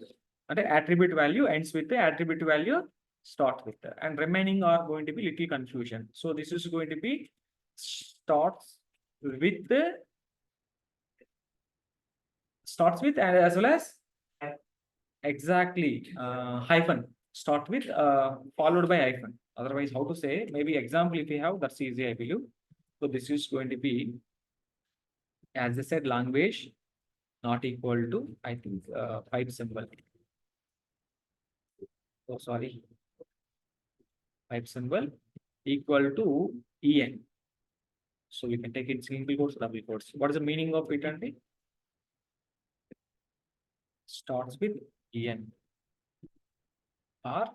And the attribute value ends with the attribute value start with the. And remaining are going to be little confusion. So this is going to be starts with the, starts with and as well as exactly hyphen, start with followed by hyphen. Otherwise, how to say? Maybe example if you have, that's easy, I believe. So this is going to be, as I said, language not equal to, I think, pipe symbol. Oh, sorry. Pipe symbol equal to en. So we can take it single quotes, double quotes. What is the meaning of it? And starts with en or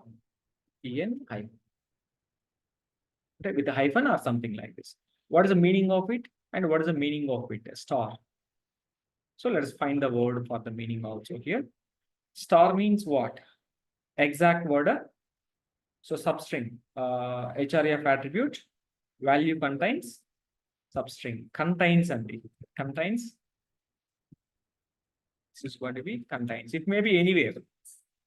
en hyphen. Okay, with a hyphen or something like this. What is the meaning of it? And what is the meaning of it? Star. So let us find the word for the meaning also here. Star means what? Exact word. So substring. HRF attribute. Value contains. Substring. Contains and contains. This is going to be contains. It may be anywhere.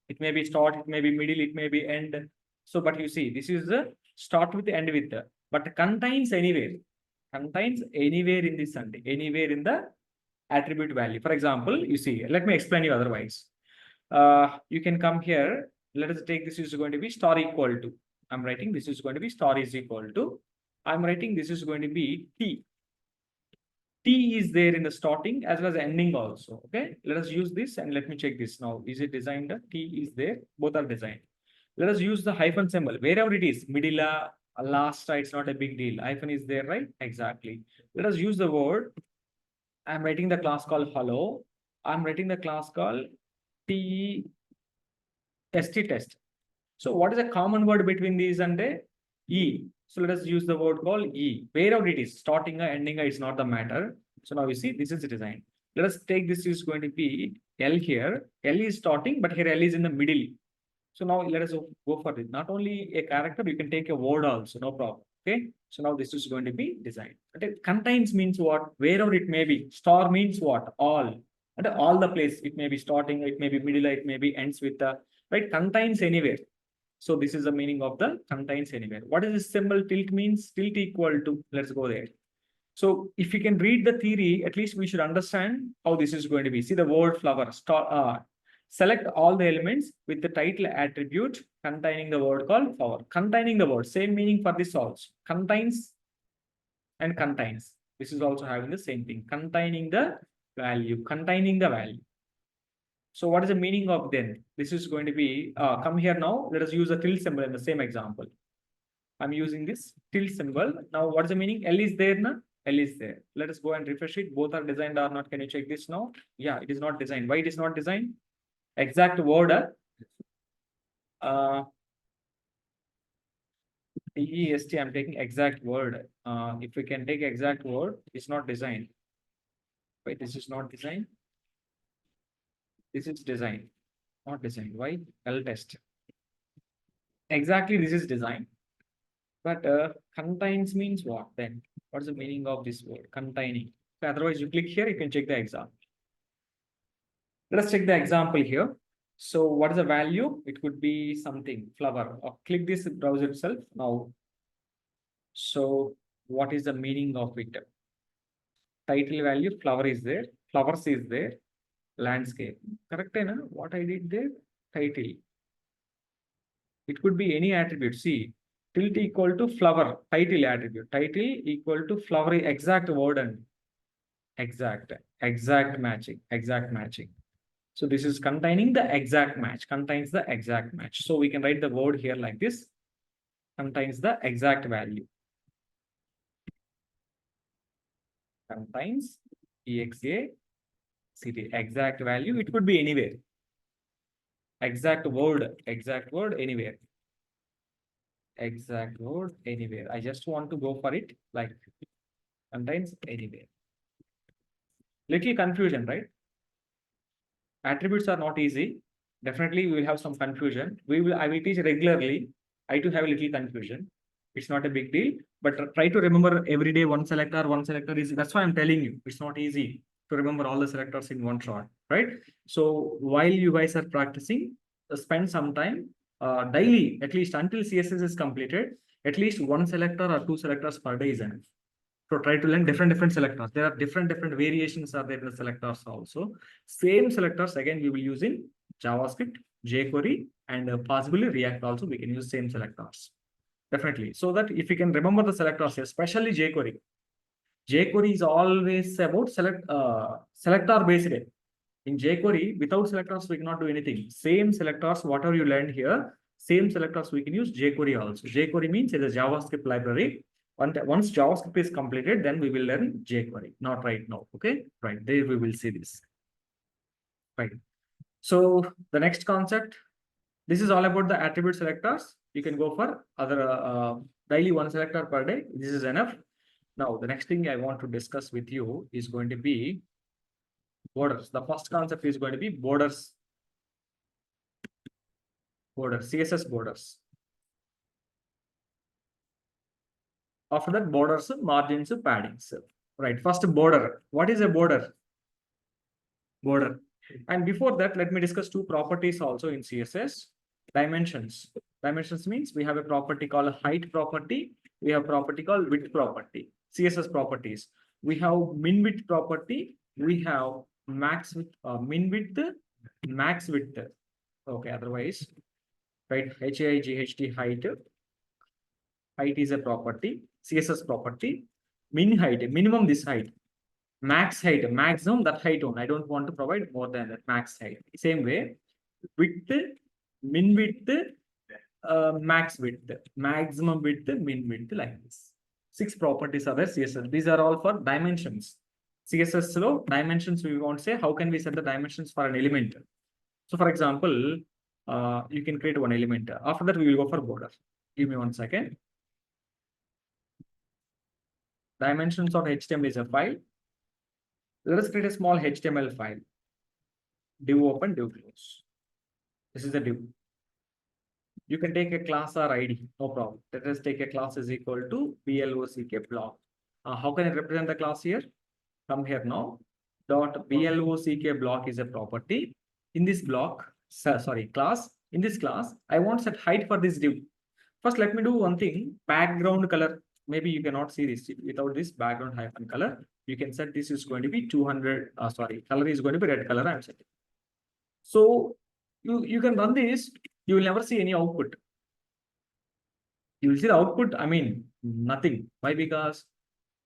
It may be start, it may be middle, it may be end. So, but you see, this is the start with end with the, but contains anywhere. Contains anywhere in this and anywhere in the attribute value. For example, you see, let me explain you otherwise. You can come here. Let us take this is going to be star equal to. I'm writing this is going to be star is equal to. I'm writing this is going to be T. T is there in the starting as well as ending also. Okay, let us use this and let me check this now. Is it designed? T is there, both are designed. Let us use the hyphen symbol wherever it is, middle, last, it's not a big deal. Hyphen is there, right? Exactly. Let us use the word. I'm writing the class called hello. I'm writing the class called T test. So what is a common word between these and E. So let us use the word called E. Wherever it is, starting or ending, it's not the matter. So now you see this is the design. Let us take this is going to be L here. L is starting, but here L is in the middle. So now let us go for it. Not only a character, you can take a word also, no problem. Okay. So now this is going to be designed. Okay. Contains means what? Wherever it may be. Star means what? All. And all the place. It may be starting, it may be middle, it may be ends with the right. Contains anywhere. So this is the meaning of the contains anywhere. What is this symbol? Tilt means tilt equal to. Let's go there. So if you can read the theory, at least we should understand how this is going to be. See the word flower. Select all the elements with the title attribute containing the word called flower. Containing the word, same meaning for this also. Contains and contains. This is also having the same thing. Containing the value. Containing the value. So what is the meaning of then? This is going to be, come here now. Let us use a tilde symbol in the same example. I'm using this tilde symbol. Now what is the meaning? L is there now. L is there. Let us go and refresh it. Both are designed or not. Can you check this now? Yeah, it is not designed. Why it is not designed? Exact word. TEST, I'm taking exact word. If we can take exact word, it's not designed. Wait, this is not designed. This is designed, not designed. Why? L test. Exactly, this is designed. But contains means what then? What's the meaning of this word? Containing. Otherwise, you click here, you can check the example. Let us check the example here. So what is the value? It could be something, flower. Or click this browser itself now. So what is the meaning of it? Title value, flower is there, flowers is there, landscape. Correct, na? What I did there? Title. It could be any attribute. See, tilt equal to flower, title attribute. Title equal to flower, exact word and exact matching. So this is containing the exact match, contains the exact match. So we can write the word here like this, contains the exact value. Contains EXACT, exact value. It could be anywhere. Exact word anywhere. Exact word anywhere. I just want to go for it like contains anywhere. Little confusion, right? Attributes are not easy. Definitely we will have some confusion. I will teach regularly. I too have a little confusion. It's not a big deal, but try to remember every day one selector is, that's why I'm telling you, it's not easy to remember all the selectors in one shot, right? So while you guys are practicing, spend some time daily, at least until CSS is completed, at least one selector or two selectors per day is enough. So try to learn different selectors. There are different variations are there in the selectors also. Same selectors again we will use in JavaScript, jQuery, and possibly React also we can use same selectors. Definitely. So that if you can remember the selectors, especially jQuery. jQuery is always about selector based. In jQuery, without selectors, we cannot do anything. Same selectors, whatever you learned here, same selectors we can use jQuery also. jQuery means it's a JavaScript library. Once JavaScript is completed, then we will learn jQuery. Not right now. Okay, right there we will see this. Right. So the next concept, this is all about the attribute selectors. You can go for other daily one selector per day. This is enough. Now the next thing I want to discuss with you is going to be borders. The first concept is going to be borders. CSS borders. After that, borders, margins, paddings. Right. First, border. What is a border? Border. And before that, let me discuss two properties also in CSS. Dimensions. Dimensions means we have a property called height property. We have property called width property. CSS properties. We have min width property. We have max width, min width, max width. Okay. Otherwise, right? HIGHT height. Height is a property. CSS property. Min height, minimum this height. Max height, maximum that height only. I don't want to provide more than that max height. Same way, width, min width, max width, maximum width, min width, like this. 6 properties are there. CSS. These are all for dimensions. CSS low dimensions. We want to say how can we set the dimensions for an element. So, for example, you can create one element. After that, we will go for border. Give me 1 second. dimensions of HTML is a file. Let us create a small HTML file. Div open, div close. This is the div. You can take a class or ID, no problem. Let us take a class is equal to block block. How can I represent the class here? Come here now. Dot block block is a property. In this block, sorry, class. In this class, I want set height for this div. First, let me do one thing. Background color. Maybe you cannot see this without this background hyphen color. You can set this is going to be 200. Sorry, color is going to be red color. I'm setting. So you can run this. You will never see any output. You will see the output. I mean, nothing. Why? Because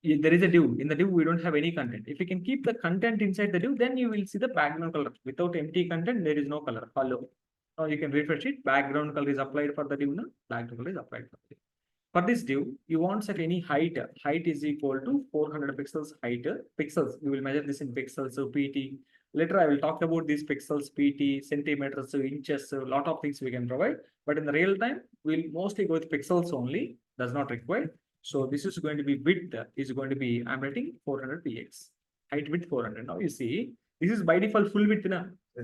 there is a div. In the div, we don't have any content. If you can keep the content inside the div, then you will see the background color. Without empty content, there is no color. Hello. Now you can refresh it. Background color is applied for the div. No? Background color is applied for the div. For this div, you want set any height. Height is equal to 400 pixels height. Pixels, you will measure this in pixels. So PT. Later, I will talk about these pixels, PT, centimeters, inches, a lot of things we can provide. But in the real time, we'll mostly go with pixels only. Does not require. So this is going to be width is going to be, I'm writing 400 px. Height width 400. Now you see, this is by default full width.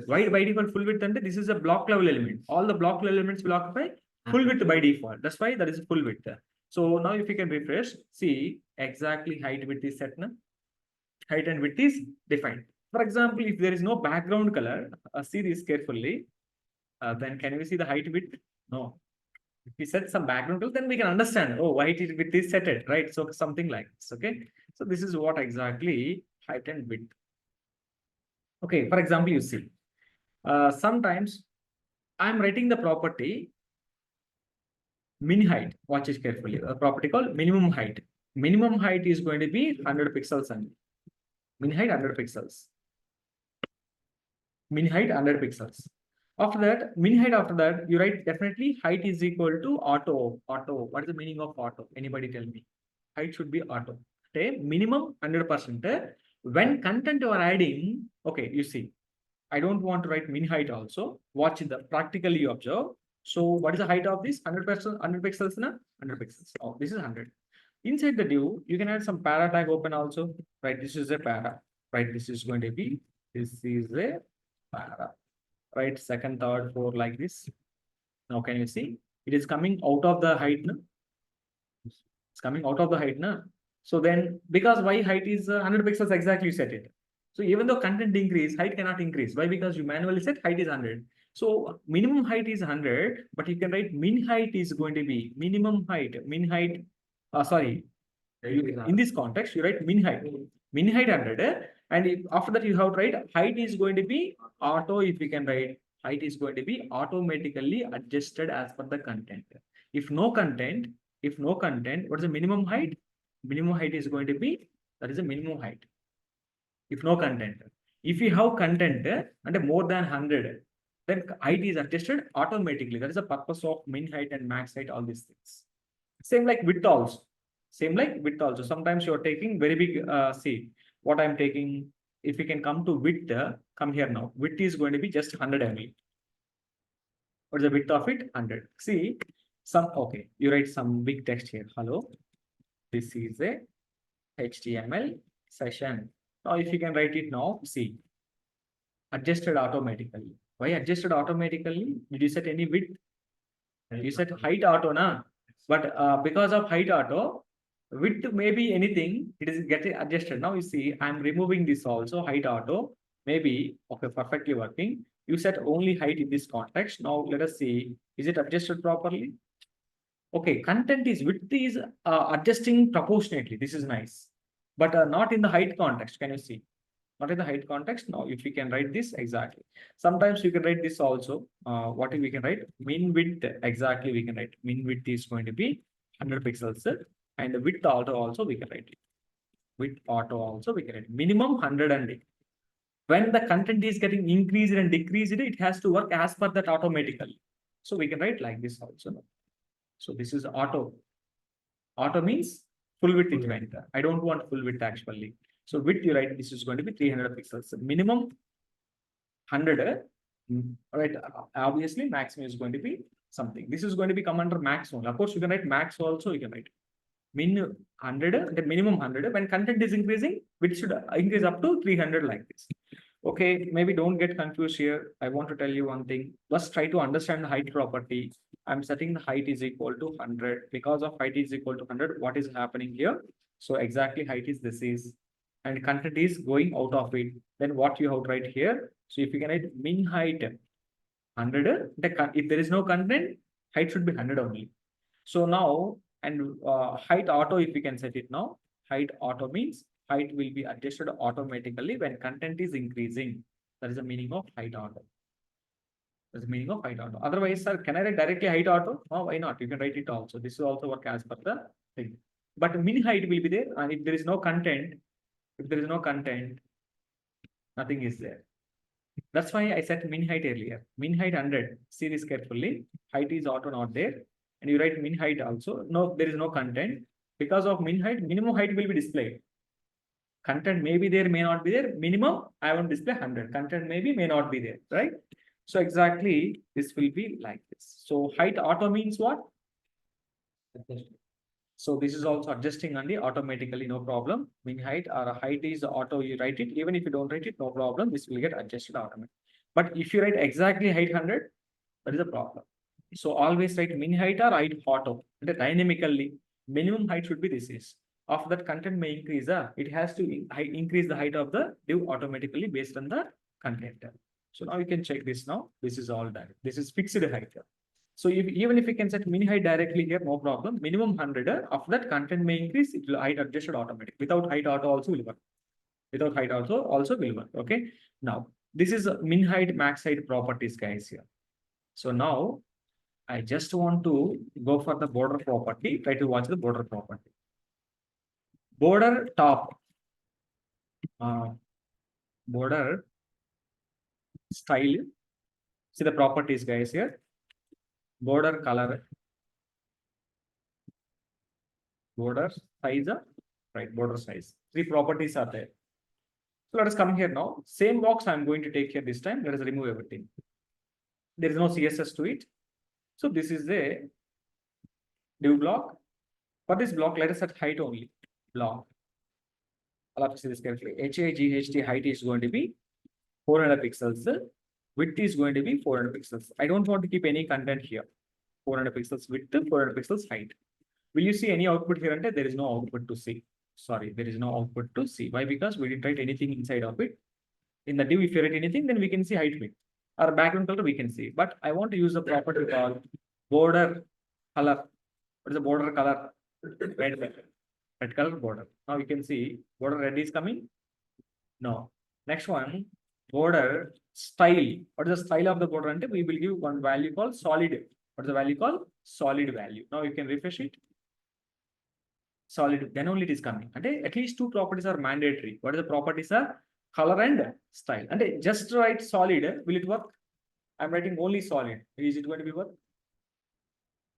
Why by default full width? And this is a block level element. All the block level elements will occupy full width by default. That's why that is full width. So now if you can refresh, see exactly height width is set. Height and width is defined. For example, if there is no background color, see this carefully. Then can we see the height width? No. If we set some background color, then we can understand, oh, height width is set it, right? So something like this, okay? So this is what exactly height and width. Okay, for example, you see, sometimes I'm writing the property min height. Watch it carefully. A property called minimum height. Minimum height is going to be 100 pixels and min height 100 pixels. Min height 100 pixels. After that, min height after that, you write definitely height is equal to auto. Auto. What is the meaning of auto? Anybody tell me? Height should be auto. Okay, minimum 100%. When content you are adding, okay, you see, I don't want to write min height also. Watch the practically you observe. So what is the height of this? 100 pixels, na? 100 pixels. Oh, this is 100. Inside the div, you can add some para tag open also. Right, this is a para. Right, this is going to be, this is a para. Right, second, third, fourth, like this. Now can you see? It is coming out of the height. Na? It's coming out of the height. Na? So then, because why height is 100 pixels exactly, you set it. So even though content increase, height cannot increase. Why? Because you manually set height is 100. So minimum height is 100, but you can write min height is going to be minimum height. Min height, sorry. In this context, you write min height. Min height 100. And if, after that, you have to write height is going to be auto. If we can write height is going to be automatically adjusted as per the content. If no content, what is the minimum height? Minimum height is going to be, that is the minimum height. If no content. If you have content and more than 100, then height is adjusted automatically. That is the purpose of min height and max height, all these things. Same like width also. Same like width also. Sometimes you're taking very big, see, what I'm taking, if you can come to width, come here now. Width is going to be just 100 ml. What is the width of it? 100. See, okay, you write some big text here. Hello, this is a HTML session. Now, if you can write it now, see, adjusted automatically. Why adjusted automatically? Did you set any width? You set height auto, na? But because of height auto, width may be anything, it is getting adjusted. Now you see, I'm removing this also, height auto, maybe, okay, perfectly working. You set only height in this context. Now let us see, is it adjusted properly? Okay, content is, width is adjusting proportionately. This is nice. But not in the height context, can you see? Not in the height context. Now, if we can write this exactly. Sometimes you can write this also. What we can write? Min width, exactly we can write. Min width is going to be 100 pixels. And the width auto also we can write it. Width auto also we can write. Minimum 100 and when the content is getting increased and decreased, it has to work as per that automatically. So we can write like this also. So this is auto. Auto means full width it went. I don't want full width actually. So width you write, this is going to be 300 pixels. So minimum 100. Right. Obviously, maximum is going to be something. This is going to be come under max only. Of course, you can write max also. You can write. min 100, the minimum 100. When content is increasing, width should increase up to 300 like this. Okay, maybe don't get confused here. I want to tell you one thing. Let's try to understand the height property. I'm setting the height is equal to 100. Because of height is equal to 100, what is happening here? So exactly height is this is, and content is going out of it. Then what you have to write here? So if you can write min height 100, if there is no content, height should be 100 only. So now, and height auto, if we can set it now, height auto means height will be adjusted automatically when content is increasing. That is the meaning of height auto. That's the meaning of height auto. Otherwise, sir, can I write directly height auto? Oh, why not? You can write it also. This is also work as per the thing. But min height will be there, and if there is no content, nothing is there. That's why I set min height earlier. Min height 100. See this carefully. Height is auto not there. And you write min height also. No, there is no content. Because of min height, minimum height will be displayed. Content may be there, may not be there. Minimum, I want to display 100. Content may be, may not be there, right? So exactly this will be like this. So height auto means what? So this is also adjusting only automatically, no problem. Min height or height is auto, you write it. Even if you don't write it, no problem. This will get adjusted automatically. But if you write exactly height 100, that is a problem. So always write min height or height auto. Dynamically, minimum height should be this is. After that, content may increase. It has to increase the height of the div automatically based on the content. So now you can check this now. This is all done. This is fixed height. So even if you can set min height directly here, no problem. Minimum 100. After that, content may increase. It will height adjusted automatic. Without height auto also will work. Without height also will work. Okay. Now this is min height max height properties, guys here. So now I just want to go for the border property. Try to watch the border property. Border top. Border style. See the properties, guys here. Border color. Border size. Right, border size. Three properties are there. So let us come here now. Same box I'm going to take here this time. Let us remove everything. There is no CSS to it. So this is a div block. For this block, let us set height only. Block. I'll have to see this carefully. HAGHT height is going to be 400 pixels. Width is going to be 400 pixels. I don't want to keep any content here. 400 pixels width, 400 pixels height. Will you see any output here? And there is no output to see. Sorry, there is no output to see. Why? Because we didn't write anything inside of it. In the div, if you write anything, then we can see height width. Or background color, we can see. But I want to use the property called border color. What is the border color? Red color border. Now you can see border red is coming. No. Next one, border style. What is the style of the border? And we will give one value called solid. What is the value called? Solid value. Now you can refresh it. Solid, then only it is coming. And at least two properties are mandatory. What are the properties are? Color and style. And just write solid, will it work? I'm writing only solid. Is it going to be work?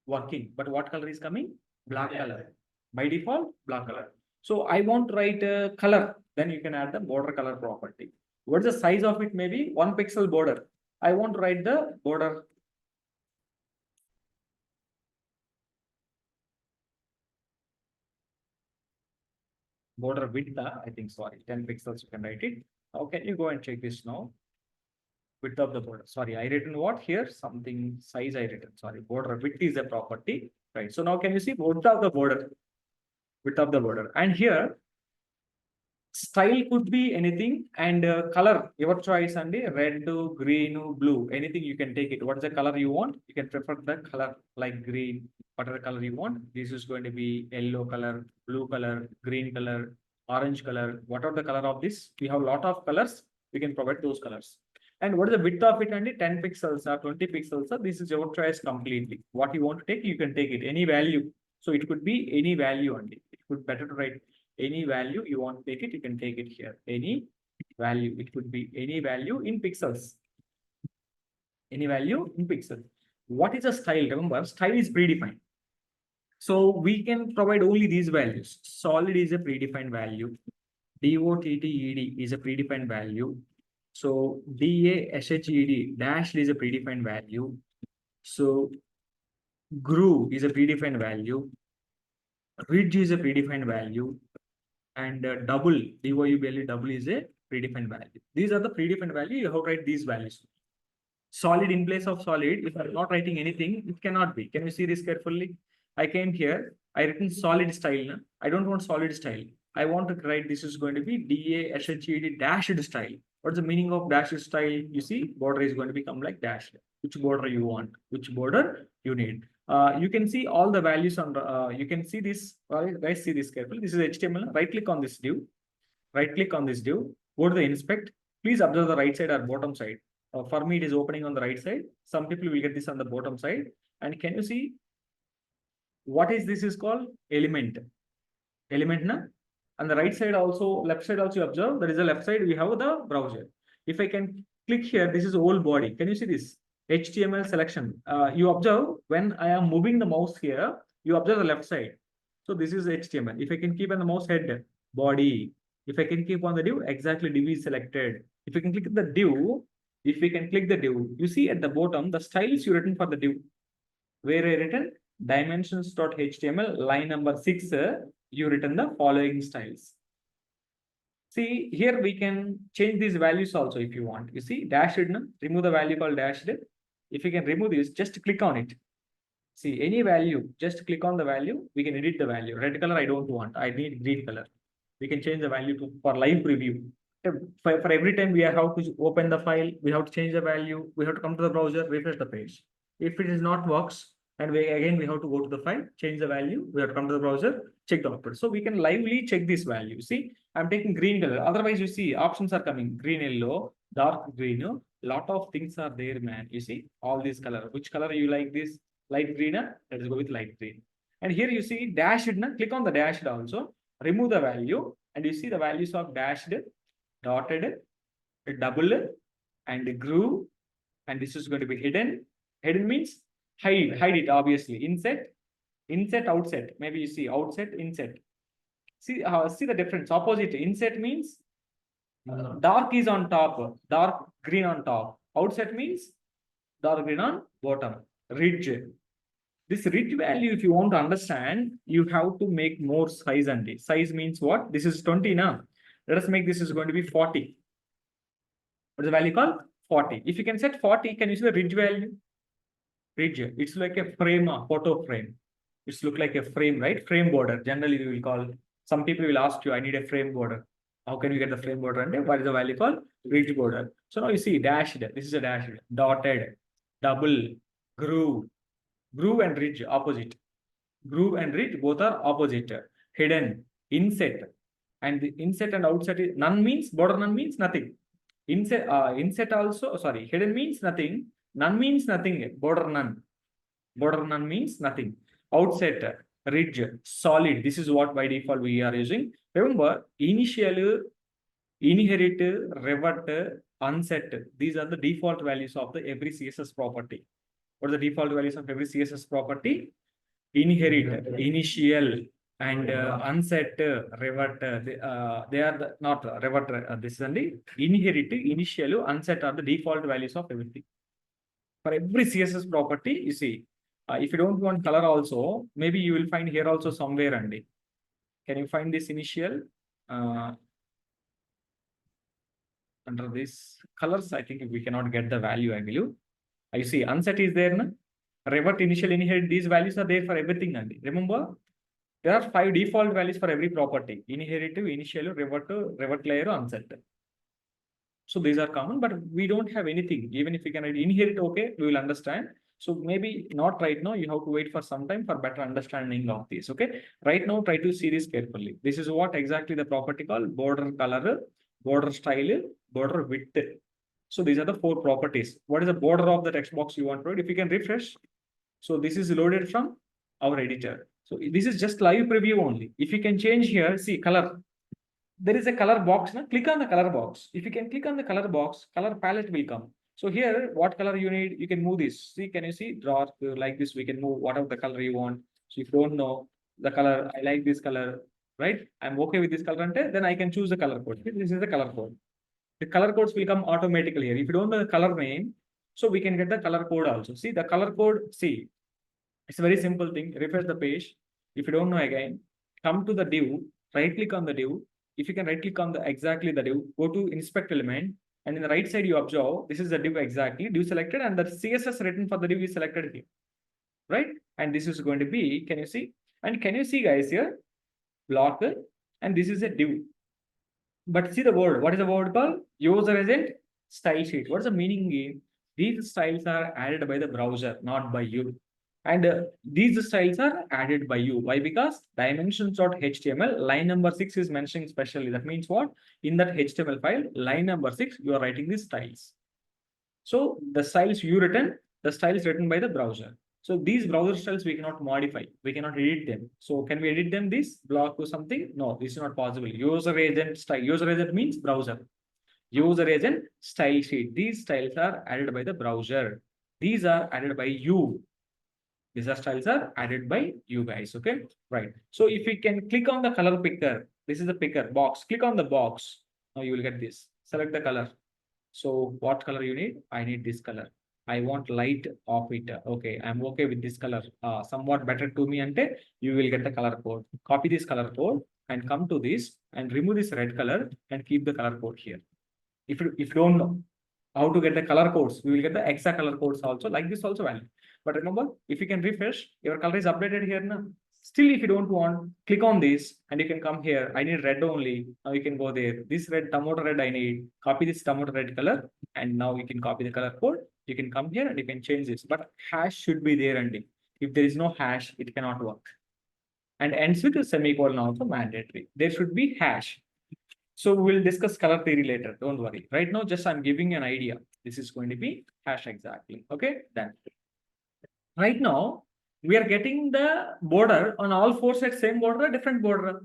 Working. But what color is coming? Black color. By default, black color. So I want to write color. Then you can add the border color property. What is the size of it? Maybe 1 pixel border. I want to write the border. Border width, I think, sorry, 10 pixels, you can write it. How can you go and check this now? Width of the border. Sorry, I written what here? Something size I written. Sorry, border width is a property, right? So now can you see width of the border? Width of the border. And here, style could be anything, and color, your choice, and red, green, blue, anything you can take it. What is the color you want? You can prefer the color like green, whatever color you want. This is going to be yellow color, blue color, green color, orange color, whatever the color of this. We have a lot of colors. We can provide those colors. And what is the width of it? And 10 pixels or 20 pixels. So this is your choice completely. What you want to take, you can take it. Any value. So it could be any value only. It could better to write any value you want to take it. You can take it here. Any value. It could be any value in pixels. Any value in pixels. What is a style? Remember, style is predefined. So we can provide only these values. Solid is a predefined value. DOTTED is a predefined value. So DASHED dashed is a predefined value. So groove is a predefined value. ridge is a predefined value, and double, DOUBLE double is a predefined value. These are the predefined value. You have to write these values. Solid in place of solid, if I'm not writing anything, it cannot be. Can you see this carefully? I came here, I written solid style. Na? I don't want solid style. I want to write this is going to be DASHED dashed style. What's the meaning of dashed style? You see, border is going to become like dashed. Which border you want, which border you need. You can see all the values on the, you can see this, guys, see this carefully. This is HTML. Right click on this div. Right click on this div. Go to the inspect. Please observe the right side or bottom side. For me, it is opening on the right side. Some people will get this on the bottom side. And can you see what is this is called? Element. Element, na? On the right side also, left side also you observe, that is the left side, we have the browser. If I can click here, this is whole body. Can you see this? HTML selection. You observe when I am moving the mouse here, you observe the left side. So this is HTML. If I can keep on the mouse head, body. If I can keep on the div, exactly div is selected. If I can click the div, if we can click the div, you see at the bottom, the styles you written for the div. Where I written dimensions.html, line number 6, you written the following styles. See, here we can change these values also if you want. You see, dashed, remove the value called dashed. If you can remove this, just click on it. See, any value, just click on the value, we can edit the value. Red color, I don't want, I need green color. We can change the value to for live preview. For every time we have to open the file, we have to change the value, we have to come to the browser, refresh the page. If it is not works, and we have to go to the file, change the value, we have to come to the browser, check the output. So we can lively check this value. See, I'm taking green color. Otherwise, you see, options are coming, green, yellow, dark green. Lot of things are there, man. You see, all these color. Which color you like this? Light green, let's go with light green. And here you see dashed, click on the dashed also, remove the value, and you see the values of dashed, dotted, double, and groove, and this is going to be hidden. Hidden means hide it, obviously. Inset, outset. Maybe you see outset, inset. See the difference. Opposite. Inset means dark is on top, dark green on top. Outset means dark green on bottom. Ridge. This ridge value, if you want to understand, you have to make more size and this. Size means what? This is 20 now. Let us make this is going to be 40. What is the value called? 40. If you can set 40, can you see the ridge value? Ridge. It's like a frame, a photo frame. It's look like a frame, right? Frame border. Generally, we will call. Some people will ask you, I need a frame border. How can you get the frame border? And what is the value called? Ridge border. So now you see dashed. This is a dashed. Dotted, double, groove. Groove and ridge opposite. Groove and ridge both are opposite. Hidden, inset, and the inset and outset is none means border, none means nothing. Inset also, sorry, hidden means nothing, none means nothing, border none. Border none means nothing. Outset, ridge, solid. This is what by default we are using. Remember, initial, inherit, revert, unset. These are the default values of the every CSS property. What are the default values of every CSS property? Inherit, initial, and unset, revert. They are not revert. This is only inherit, initial, unset are the default values of everything. For every CSS property, you see, if you don't want color also, maybe you will find here also somewhere, Andy. Can you find this initial? Under this colors, I think we cannot get the value, I believe. You see, unset is there, na? Revert, initial, inherit, these values are there for everything, Andy. Remember, there are 5 default values for every property: inheritive, initial, revert layer, unset. So these are common, but we don't have anything. Even if we can inherit, okay, we will understand. So maybe not right now. You have to wait for some time for better understanding of this. Okay, right now try to see this carefully. This is what exactly the property called border color, border style, border width. So these are the 4 properties. What is the border of the text box you want to read? If you can refresh. So this is loaded from our editor. So this is just live preview only. If you can change here, see color. There is a color box. Na? Click on the color box. If you can click on the color box, color palette will come. So here, what color you need, you can move this. See, can you see? Draw like this. We can move whatever the color you want. So if you don't know the color, I like this color, right? I'm okay with this color, and then I can choose the color code. This is the color code. The color codes will come automatically here. If you don't know the color name, so we can get the color code also. See the color code. See, it's a very simple thing. Refresh the page. If you don't know again, come to the div, right click on the div. If you can right click on the exactly the div, go to inspect element, and in the right side you observe this is the div exactly, div selected, and the CSS written for the div is selected here, right? And this is going to be, can you see? And can you see guys here, block, and this is a div. But see the word, what is the word called? User agent style sheet. What's the meaning? These styles are added by the browser, not by you. And these styles are added by you. Why? Because dimensions.html line number 6 is mentioning specially. That means what? In that HTML file, line number 6, you are writing these styles. So the styles you written, the styles written by the browser. So these browser styles we cannot modify, we cannot edit them. So can we edit them this block or something? No, this is not possible. User agent style, user agent means browser. User agent style sheet. These styles are added by the browser. These are added by you. These are styles are added by you guys. Okay, right. So if you can click on the color picker, this is the picker box. Click on the box. Now you will get this. Select the color. So what color you need? I need this color. I want light of it. Okay, I'm okay with this color. Somewhat better to me, and you will get the color code. Copy this color code and come to this and remove this red color and keep the color code here. If you don't know how to get the color codes, we will get the exact color codes also. Like this also valid. But remember, if you can refresh, your color is updated here now. Still, if you don't want, click on this and you can come here. I need red only. Now you can go there. This red, tomato red I need. Copy this tomato red color. And now you can copy the color code. You can come here and you can change this. But hash should be there and if there is no hash, it cannot work. And ends with a semicolon also mandatory. There should be hash. So we'll discuss color theory later. Don't worry. Right now, just I'm giving an idea. This is going to be hash exactly. Okay, then. Right now, we are getting the border on all four sides, same border, different border.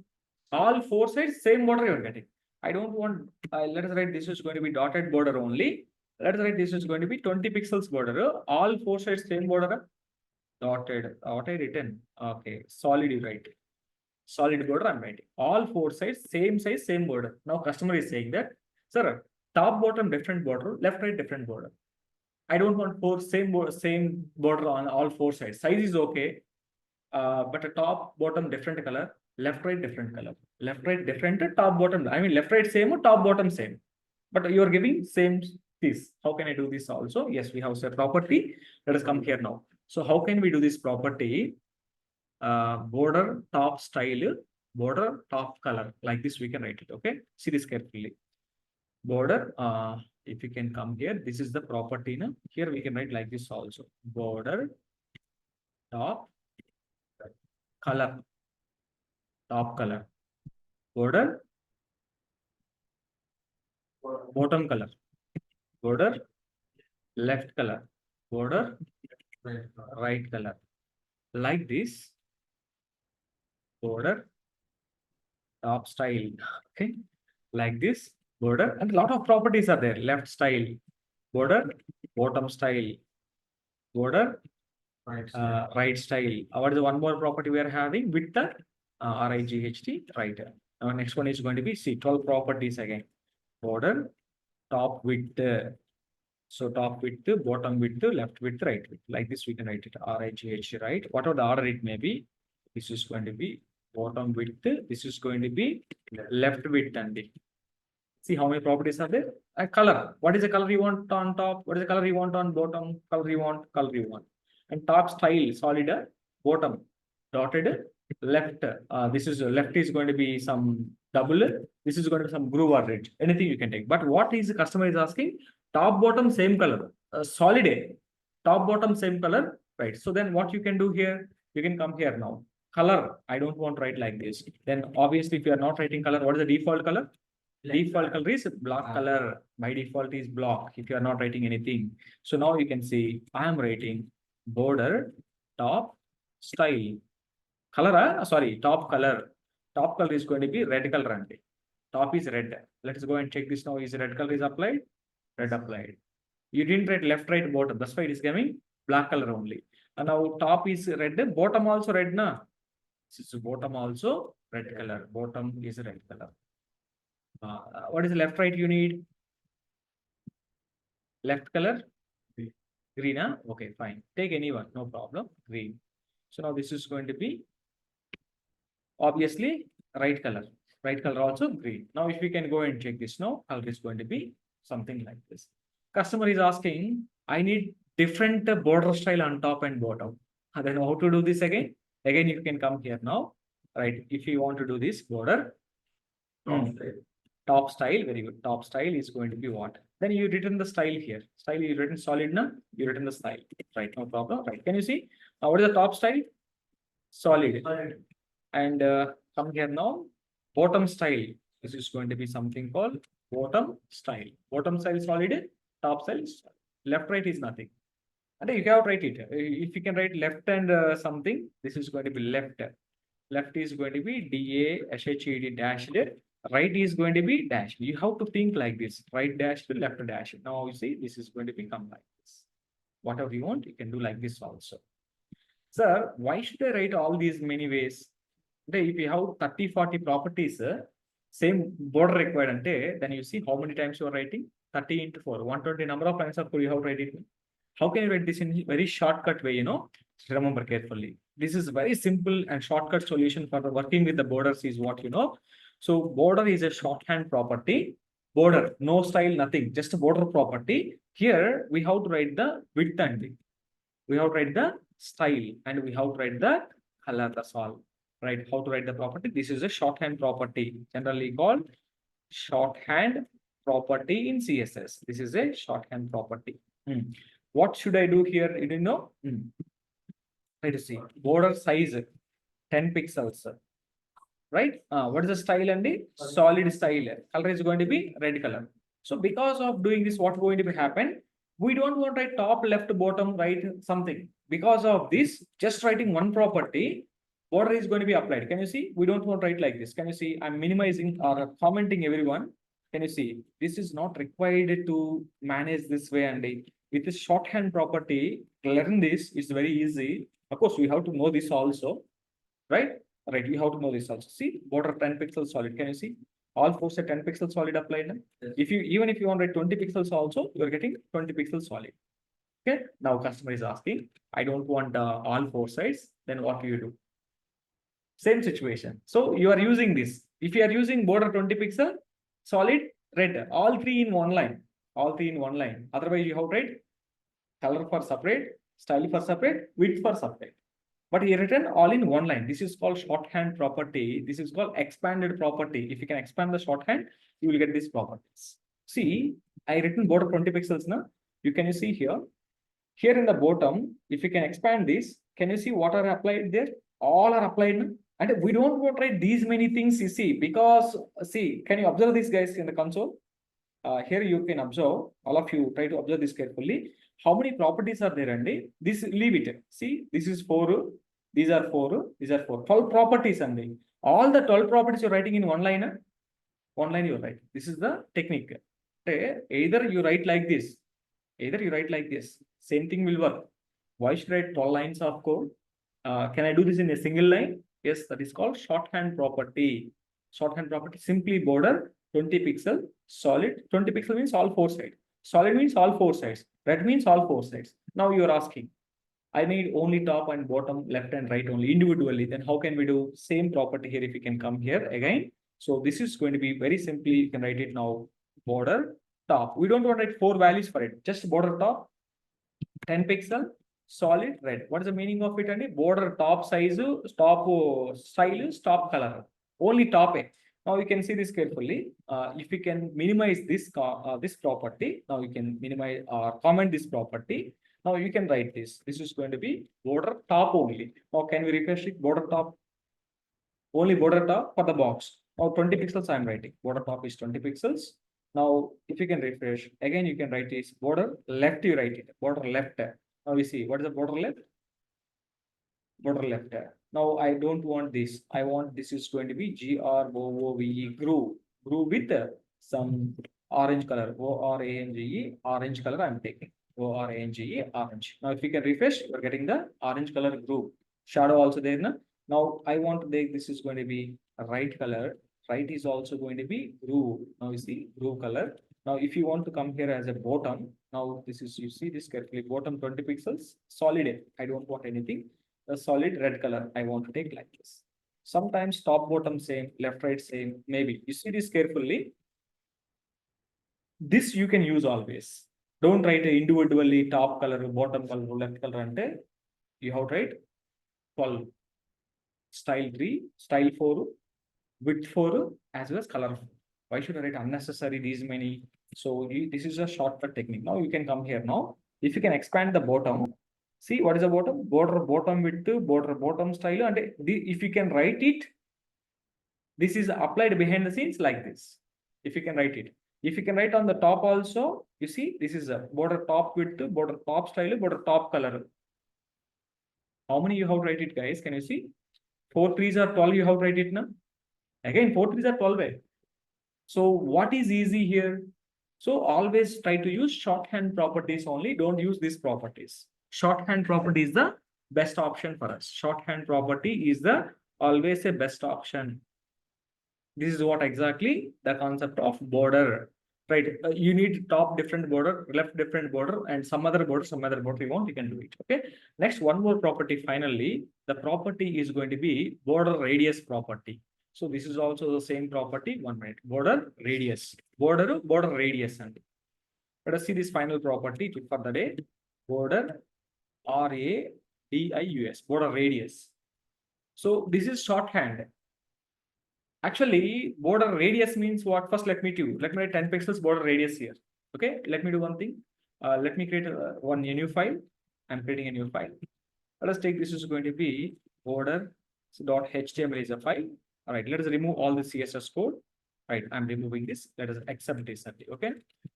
All four sides, same border you are getting. I don't want, let us write this is going to be dotted border only. Let us write this is going to be 20 pixels border. All four sides, same border. Dotted, what I written? Okay, solid, you write. Solid border I'm writing. All four sides, same size, same border. Now customer is saying that, sir, top, bottom, different border, left, right, different border. I don't want same border on all four sides. Size is okay, but a top, bottom, different color, left, right, different color, left, right, different, top, bottom. I mean, left, right, same or top, bottom, same. But you are giving same this. How can I do this also? Yes, we have set property. Let us come here now. So how can we do this property? Border top style, border top color. Like this, we can write it. Okay, see this carefully. Border, if you can come here, this is the property. No? Here we can write like this also. Border top color, top color. Border bottom color. Border left color. Border right color. Like this. Border top style. Okay, like this border, and a lot of properties are there. Left style, border, bottom style, border, right style. What is the one more property we are having? Width, RIGHT, right. Next one is going to be see 12 properties again. Border, top width. So top width, bottom width, left width, right width. Like this we can write it. RIGHT, right. Whatever the order it may be, this is going to be bottom width. This is going to be left width and see how many properties are there. A color. What is the color you want on top? What is the color you want on bottom? Color you want, color you want. And top style, solid, bottom, dotted, left. This is left is going to be some double. This is going to be some groove or ridge. Anything you can take. But what is the customer is asking? Top, bottom, same color. Solid. Top, bottom, same color. Right. So then what you can do here? You can come here now. Color. I don't want to write like this. Then obviously, if you are not writing color, what is the default color? Default color is black color. By default is block if you are not writing anything. So now you can see I am writing border top style color. Sorry, top color. Top color is going to be red color and top is red. Let's go and check this now. Is red color is applied? Red applied. You didn't write left, right, bottom. That's why it is giving black color only. And now top is red, bottom also red, na? This is bottom also red color. Bottom is red color. What is left, right you need? Left color? Green, huh? Okay, fine. Take any one, no problem. Green. So now this is going to be obviously right color also green. Now if we can go and check this now, color is going to be something like this. Customer is asking, I need different border style on top and bottom. And then how to do this again? Again, you can come here now, right? If you want to do this border, top style, very good. Top style is going to be what? Then you written the style here. Style you written solid now, you written the style, right? No problem, right? Can you see? Now what is the top style? Solid. And come here now, bottom style. This is going to be something called bottom style. Bottom style is solid, top style is solid. Left, right is nothing. And you have to write it. If you can write left and something, this is going to be left. Left is going to be DASHED dashed. Right is going to be dashed. You have to think like this. Right dash to left dash. Now you see this is going to become like this. Whatever you want, you can do like this also. Sir, why should I write all these many ways? If you have 30, 40 properties, same border required, then you see how many times you are writing 30 into 4, 120 number of lines of code you have to write it. How can you write this in a very shortcut way? Remember carefully. This is very simple and shortcut solution for working with the borders is what you know. So border is a shorthand property. Border, no style, nothing, just a border property. Here we have to write the width and width. We have to write the style and we have to write the color. That's all. Right? How to write the property? This is a shorthand property, generally called shorthand property in CSS. This is a shorthand property. What should I do here? You didn't know? Let us see. Border size 10 pixels. Right? What is the style and the solid style? Color is going to be red color. So because of doing this, what's going to be happen? We don't want to write top, left, bottom, right, something. Because of this, just writing one property, border is going to be applied. Can you see? We don't want to write like this. Can you see? I'm minimizing or commenting everyone. Can you see? This is not required to manage this way and with this shorthand property, learn this is very easy. Of course, we have to know this also, right? Right, we have to know this also. See, border 10 pixels solid. Can you see? All four say 10 pixels solid applied. Yes. If you even if you want to write 20 pixels also, you are getting 20 pixels solid. Okay. Now customer is asking, I don't want all four sides. Then what do you do? Same situation. So you are using this. If you are using border 20 pixel, solid, red, all three in one line. All three in one line. Otherwise, you have to write color for separate, style for separate, width for separate. But here written all in one line. This is called shorthand property. This is called expanded property. If you can expand the shorthand, you will get these properties. See, I written border 20 pixels now. You can see here. Here in the bottom, if you can expand this, can you see what are applied there? All are applied now. And we don't want to write these many things, you see, because see, can you observe these guys in the console? Here you can observe, all of you try to observe this carefully. How many properties are there, Andy? This leave it. See, this is 4, these are 4, these are 4. 12 properties, Andy. All the 12 properties you're writing in one line. One line you write. This is the technique. Either you write like this, same thing will work. Why should I write 12 lines of code? Can I do this in a single line? Yes, that is called shorthand property. Shorthand property, simply border 20 pixel, solid. 20 pixel means all four sides. Solid means all four sides. Red means all four sides. Now you are asking, I need only top and bottom, left and right only individually. Then how can we do same property here if you can come here again? So this is going to be very simply, you can write it now, border top. We don't want to write 4 values for it. Just border top, 10 pixel, solid red. What is the meaning of it? And border top size, top style, top color. Only top. Now you can see this carefully. If you can minimize this this property, now you can minimize or comment this property. Now you can write this. This is going to be border top only. Now can we refresh it? Border top. Only border top for the box. Now 20 pixels I am writing. Border top is 20 pixels. Now if you can refresh, again you can write this border left, you write it. Border left. Now we see what is the border left? Border left. Now I don't want this. I want this is going to be GROOVE groove. Groove with some orange color. ORANGE orange color I'm taking. ORANGE orange. Now if you can refresh, you're getting the orange color groove. Shadow also there. Now I want to make this is going to be a right color. Right is also going to be groove. Now you see groove color. Now if you want to come here as a bottom, now this is, you see this carefully, bottom 20 pixels, solid. I don't want anything. The solid red color I want to take like this. Sometimes top bottom same, left right same, maybe. You see this carefully. This you can use always. Don't write individually top color, bottom color, left color, and you have to write 12. Style 3, style 4, width 4, as well as color 4. Why should I write unnecessary these many? So this is a shortcut technique. Now you can come here now. If you can expand the bottom, see what is the bottom? Border bottom width, border bottom style, and if you can write it, this is applied behind the scenes like this. If you can write it. If you can write on the top also, you see this is a border top width, border top style, border top color. How many you have to write it, guys? Can you see? 4 3s are 12, you have to write it now. Again, 4 3s are 12. So what is easy here? So always try to use shorthand properties only. Don't use these properties. Shorthand property is the best option for us. Shorthand property is the always a best option. This is what exactly the concept of border, right? You need top different border, left different border, and some other border you want, you can do it. Okay. Next, one more property. Finally, the property is going to be border radius property. So this is also the same property. 1 minute. Border radius, border radius, and let us see this final property for the day. Border radius, border radius. So this is shorthand. Actually, border radius means what? First, let me write 10 pixels border radius here. Okay, let me do one thing. Let me create a new file. I'm creating a new file. Let us take this is going to be border.html is a file. All right, let us remove all the CSS code. Right, I'm removing this. Let us accept this. Okay,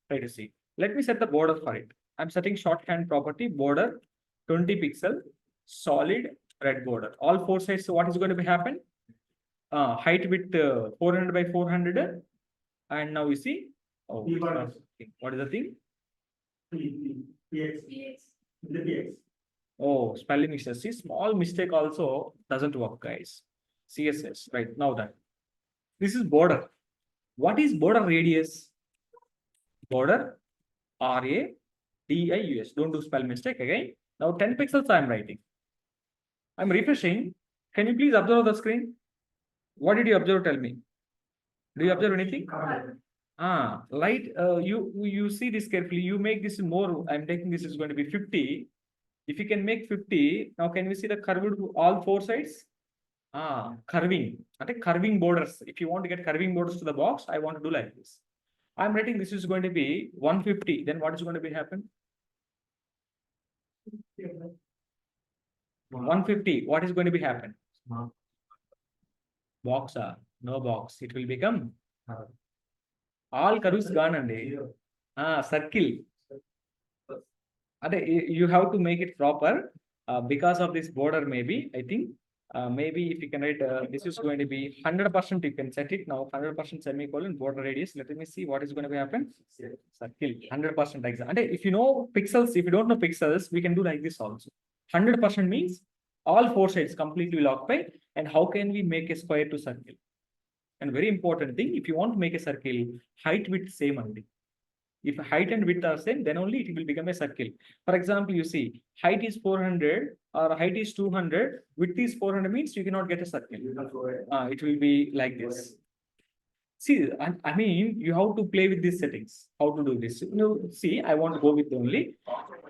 try to see. Let me set the border for it. I'm setting shorthand property border 20 pixel solid red border. All 4 sides. So what is going to be happen? Height width 400 by 400, and now you see, oh, what is the thing? Oh, spelling mistake. See, small mistake also doesn't work, guys. CSS, right? Now that this is border. What is border radius? Border radius. Don't do spell mistake again. Now 10 pixels I'm writing. I'm refreshing. Can you please observe the screen? What did you observe? Tell me. Do you observe anything? Light. You see this carefully. You make this more. I'm taking this is going to be 50. If you can make 50, now can we see the curved all 4 sides? Curving. Curving borders. If you want to get curving borders to the box, I want to do like this. I'm writing this is going to be 150. Then what is going to be happen? 150. What is going to be happen? Box, no box. It will become all curves gone and circle. You have to make it proper because of this border. Maybe I think maybe if you can write this is going to be 100%. You can set it now 100% semicolon border radius. Let me see what is going to be happen. Circle 100% exam. And if you know pixels, if you don't know pixels, we can do like this also. 100% means all 4 sides completely will occupy. And how can we make a square to circle? And very important thing, if you want to make a circle, height width same only. If height and width are same, then only it will become a circle. For example, you see height is 400 or height is 200, width is 400 means you cannot get a circle. It will be like this. See, I mean, you have to play with these settings. How to do this? See, I want to go with only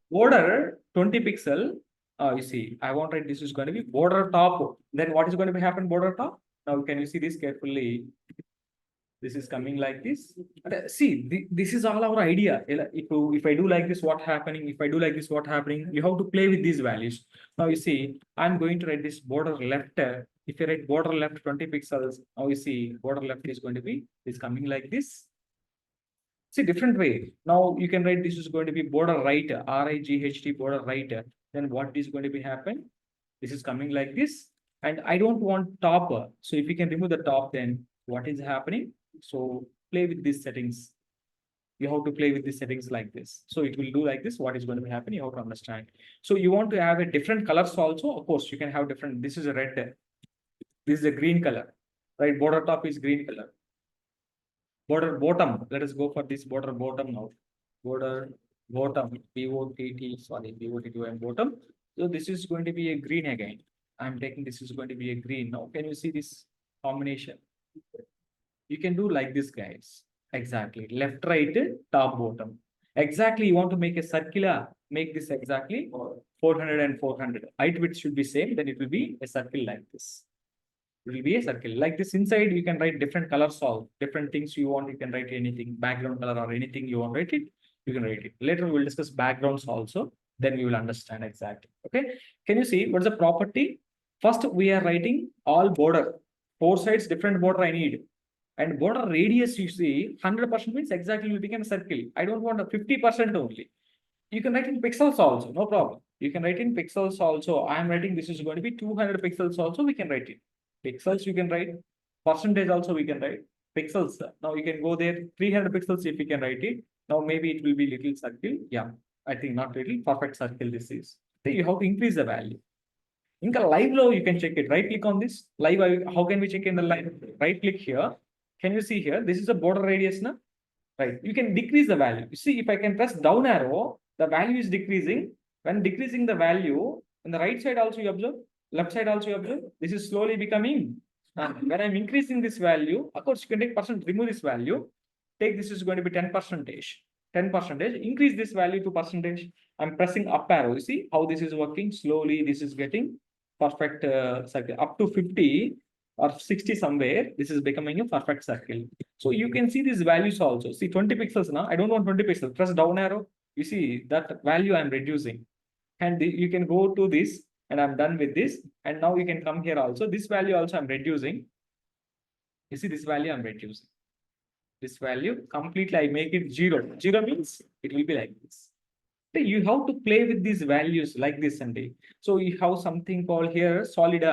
border 20 pixel. You see, I want to write this is going to be border top. Then what is going to be happen border top? Now, can you see this carefully? This is coming like this. See, this is all our idea. If I do like this, what happening? If I do like this, what happening? You have to play with these values. Now you see, I'm going to write this border left. If you write border left 20 pixels, now you see border left is going to be is coming like this. See, different way. Now you can write this is going to be border right, RIGHT border right. Then what is going to be happen? This is coming like this. And I don't want top. So if you can remove the top, then what is happening? So play with these settings. You have to play with these settings like this. So it will do like this. What is going to be happening? You have to understand. So you want to have a different colors also. Of course, you can have different. This is a red. This is a green color, right? Border top is green color. Border bottom. Let us go for this border bottom now. Border bottom. BOTT. Sorry, BOTT and bottom. So this is going to be a green again. I'm taking this is going to be a green. Now, can you see this combination? You can do like this, guys. Exactly. Left, right, top, bottom. Exactly. You want to make a circular, make this exactly 400 and 400. Height width should be same. Then it will be a circle like this. It will be a circle like this. Inside, you can write different colors, all different things you want. You can write anything, background color or anything you want to write it. You can write it. Later, we'll discuss backgrounds also. Then we will understand exactly. Okay. Can you see what's the property? First, we are writing all border. Four sides, different border I need. And border radius, you see, 100% means exactly will become a circle. I don't want a 50% only. You can write in pixels also, no problem. You can write in pixels also. I am writing this is going to be 200 pixels also, we can write it. Pixels you can write, percentage also we can write. Pixels, now you can go there, 300 pixels if you can write it. Now maybe it will be little circle. Yeah, I think not really perfect circle this is. So you have to increase the value. In the live low, you can check it. Right click on this. Live, how can we check in the live? Right click here. Can you see here? This is a border radius, na? Right. You can decrease the value. You see, if I can press down arrow, the value is decreasing. When decreasing the value, on the right side also you observe, left side also you observe, this is slowly becoming. When I'm increasing this value, of course, you can take percent, remove this value. Take this is going to be 10%. 10%. Increase this value to percentage. I'm pressing up arrow. You see how this is working slowly. This is getting perfect circle up to 50 or 60 somewhere. This is becoming a perfect circle. So you can see these values also. See 20 pixels now. I don't want 20 pixels. Press down arrow. You see that value I'm reducing. And you can go to this and I'm done with this. And now you can come here also. This value also I'm reducing. You see this value I'm reducing. This value completely I make it 0. 0 means it will be like this. You have to play with these values like this, Sunday. So you have something called here solid.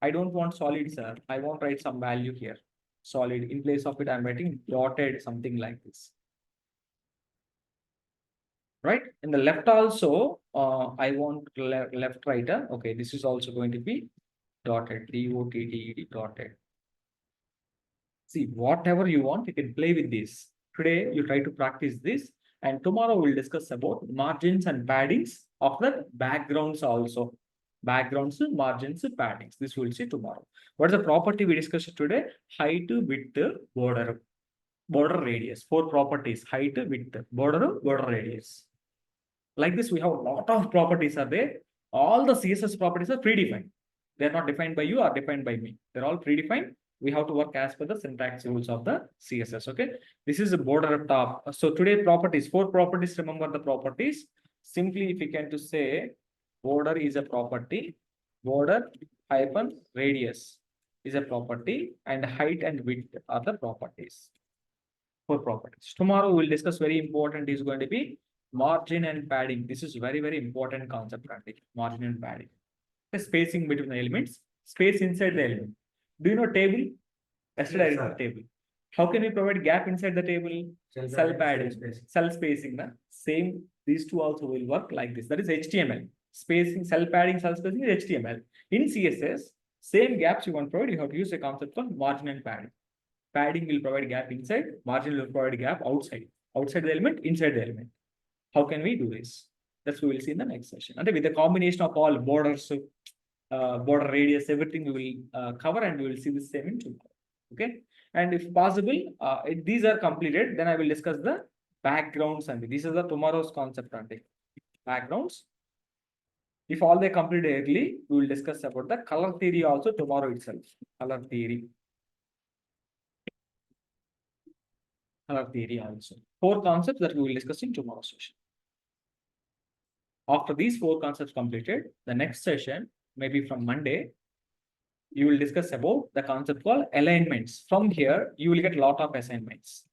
I don't want solid, sir. I want write some value here. Solid. In place of it, I'm writing dotted, something like this. Right? In the left also, I want left writer. Okay, this is also going to be dotted. D-O-T-T-E-D dotted. See, whatever you want, you can play with this. Today, you try to practice this. And tomorrow we'll discuss about margins and paddings of the backgrounds also. Backgrounds, margins, paddings. This we'll see tomorrow. What is the property we discussed today? Height, width, border. Border radius. 4 properties. Height, width, border radius. Like this, we have a lot of properties are there. All the CSS properties are predefined. They're not defined by you or defined by me. They're all predefined. We have to work as per the syntax rules of the CSS. Okay. This is a border up top. So today properties, 4 properties. Remember the properties. Simply, if you can to say border is a property, border hyphen radius is a property, and height and width are the properties. 4 properties. Tomorrow we'll discuss very important is going to be margin and padding. This is very, very important concept. Margin and padding. The spacing between the elements, space inside the element. Do you know table? Yesterday I wrote table. How can we provide gap inside the table? Cell padding, cell spacing. Na? Same, these two also will work like this. That is HTML. Spacing, cell padding, cell spacing is HTML. In CSS, same gaps you want to provide, you have to use a concept called margin and padding. Padding will provide gap inside, margin will provide gap outside. Outside the element, inside the element. How can we do this? That's what we will see in the next session. And with the combination of all borders, border radius, everything we will cover, and we will see the same in tomorrow. Okay. And if possible, if these are completed, then I will discuss the backgrounds, and this is the tomorrow's concept. Backgrounds. If all they complete early, we will discuss about the color theory also tomorrow itself. Color theory. Color theory also. 4 concepts that we will discuss in tomorrow's session. After these 4 concepts completed, the next session, maybe from Monday, you will discuss about the concept called alignments. From here, you will get a lot of assignments.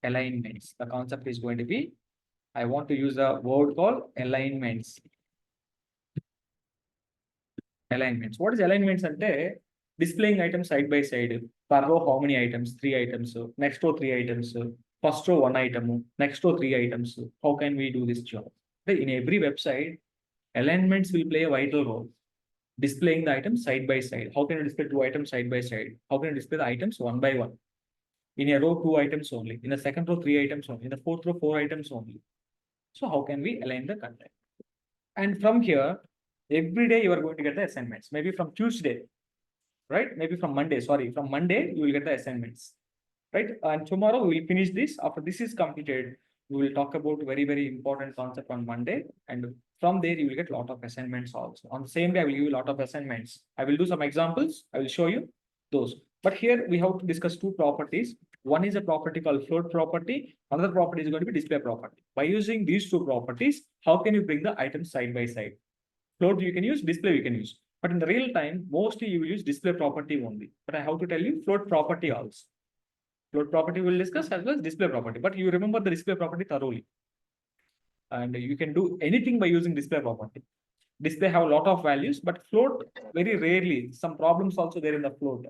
Alignments. The concept is going to be, I want to use a word called alignments. Alignments. What is alignments? Displaying items side by side. Per row, how many items? 3 items. Next row, 3 items. First row, 1 item. Next row, 3 items. How can we do this job? In every website, alignments will play a vital role. Displaying the items side by side. How can you display 2 items side by side? How can you display the items one by one? In a row, 2 items only. In the second row, 3 items only. In the fourth row, 4 items only. So how can we align the content? And from here, Every day you are going to get the assignments, maybe from Tuesday, right? Maybe from Monday, sorry, from Monday, you will get the assignments, right? And tomorrow we will finish this. After this is completed, we will talk about very, very important concept on Monday. And from there, you will get a lot of assignments also. On the same day, I will give you a lot of assignments. I will do some examples. I will show you those. But here we have to discuss two properties. One is a property called float property. Another property is going to be display property. By using these two properties, how can you bring the items side by side? Float you can use, display you can use. But in the real time, mostly you will use display property only. But I have to tell you float property also. Float property we'll discuss as well as display property. But you remember the display property thoroughly. And you can do anything by using display property. Display have a lot of values, but float very rarely. Some problems also there in the float.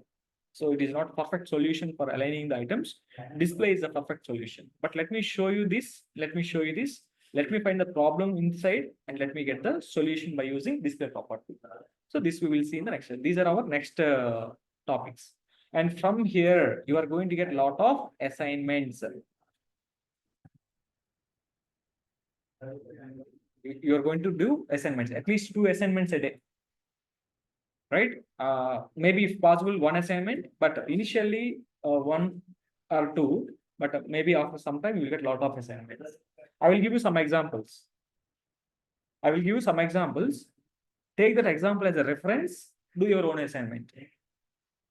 So it is not perfect solution for aligning the items. Display is a perfect solution. But let me show you this. Let me show you this. Let me find the problem inside and let me get the solution by using display property. So this we will see in the next. These are our next topics. And from here, you are going to get a lot of assignments. You are going to do assignments, at least 2 assignments a day. Right? Maybe if possible, 1 assignment, but initially 1 or 2, but maybe after some time you will get a lot of assignments. I will give you some examples. I will give you some examples. Take that example as a reference, do your own assignment.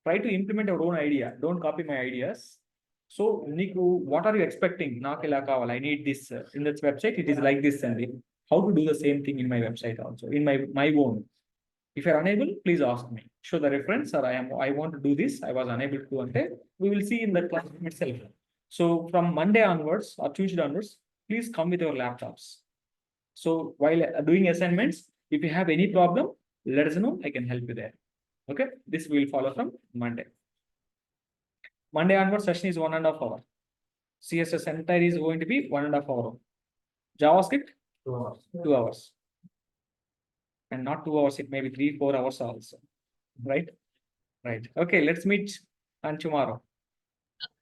Try to implement your own idea. Don't copy my ideas. So, Niku, what are you expecting? I need this in this website. It is like this only. How to do the same thing in my website also, in my own. If you are unable, please ask me. Show the reference, or I want to do this. I was unable to do it. We will see in the classroom itself. So from Monday onwards or Tuesday onwards, please come with your laptops. So while doing assignments, if you have any problem, let us know. I can help you there. Okay, this will follow from Monday. Monday onwards session is 1.5 hours. CSS entire is going to be 1.5 hours. JavaScript 2 hours. 2 hours. And not 2 hours, it may be 3-4 hours also. Right? Right. Okay, let's meet on tomorrow.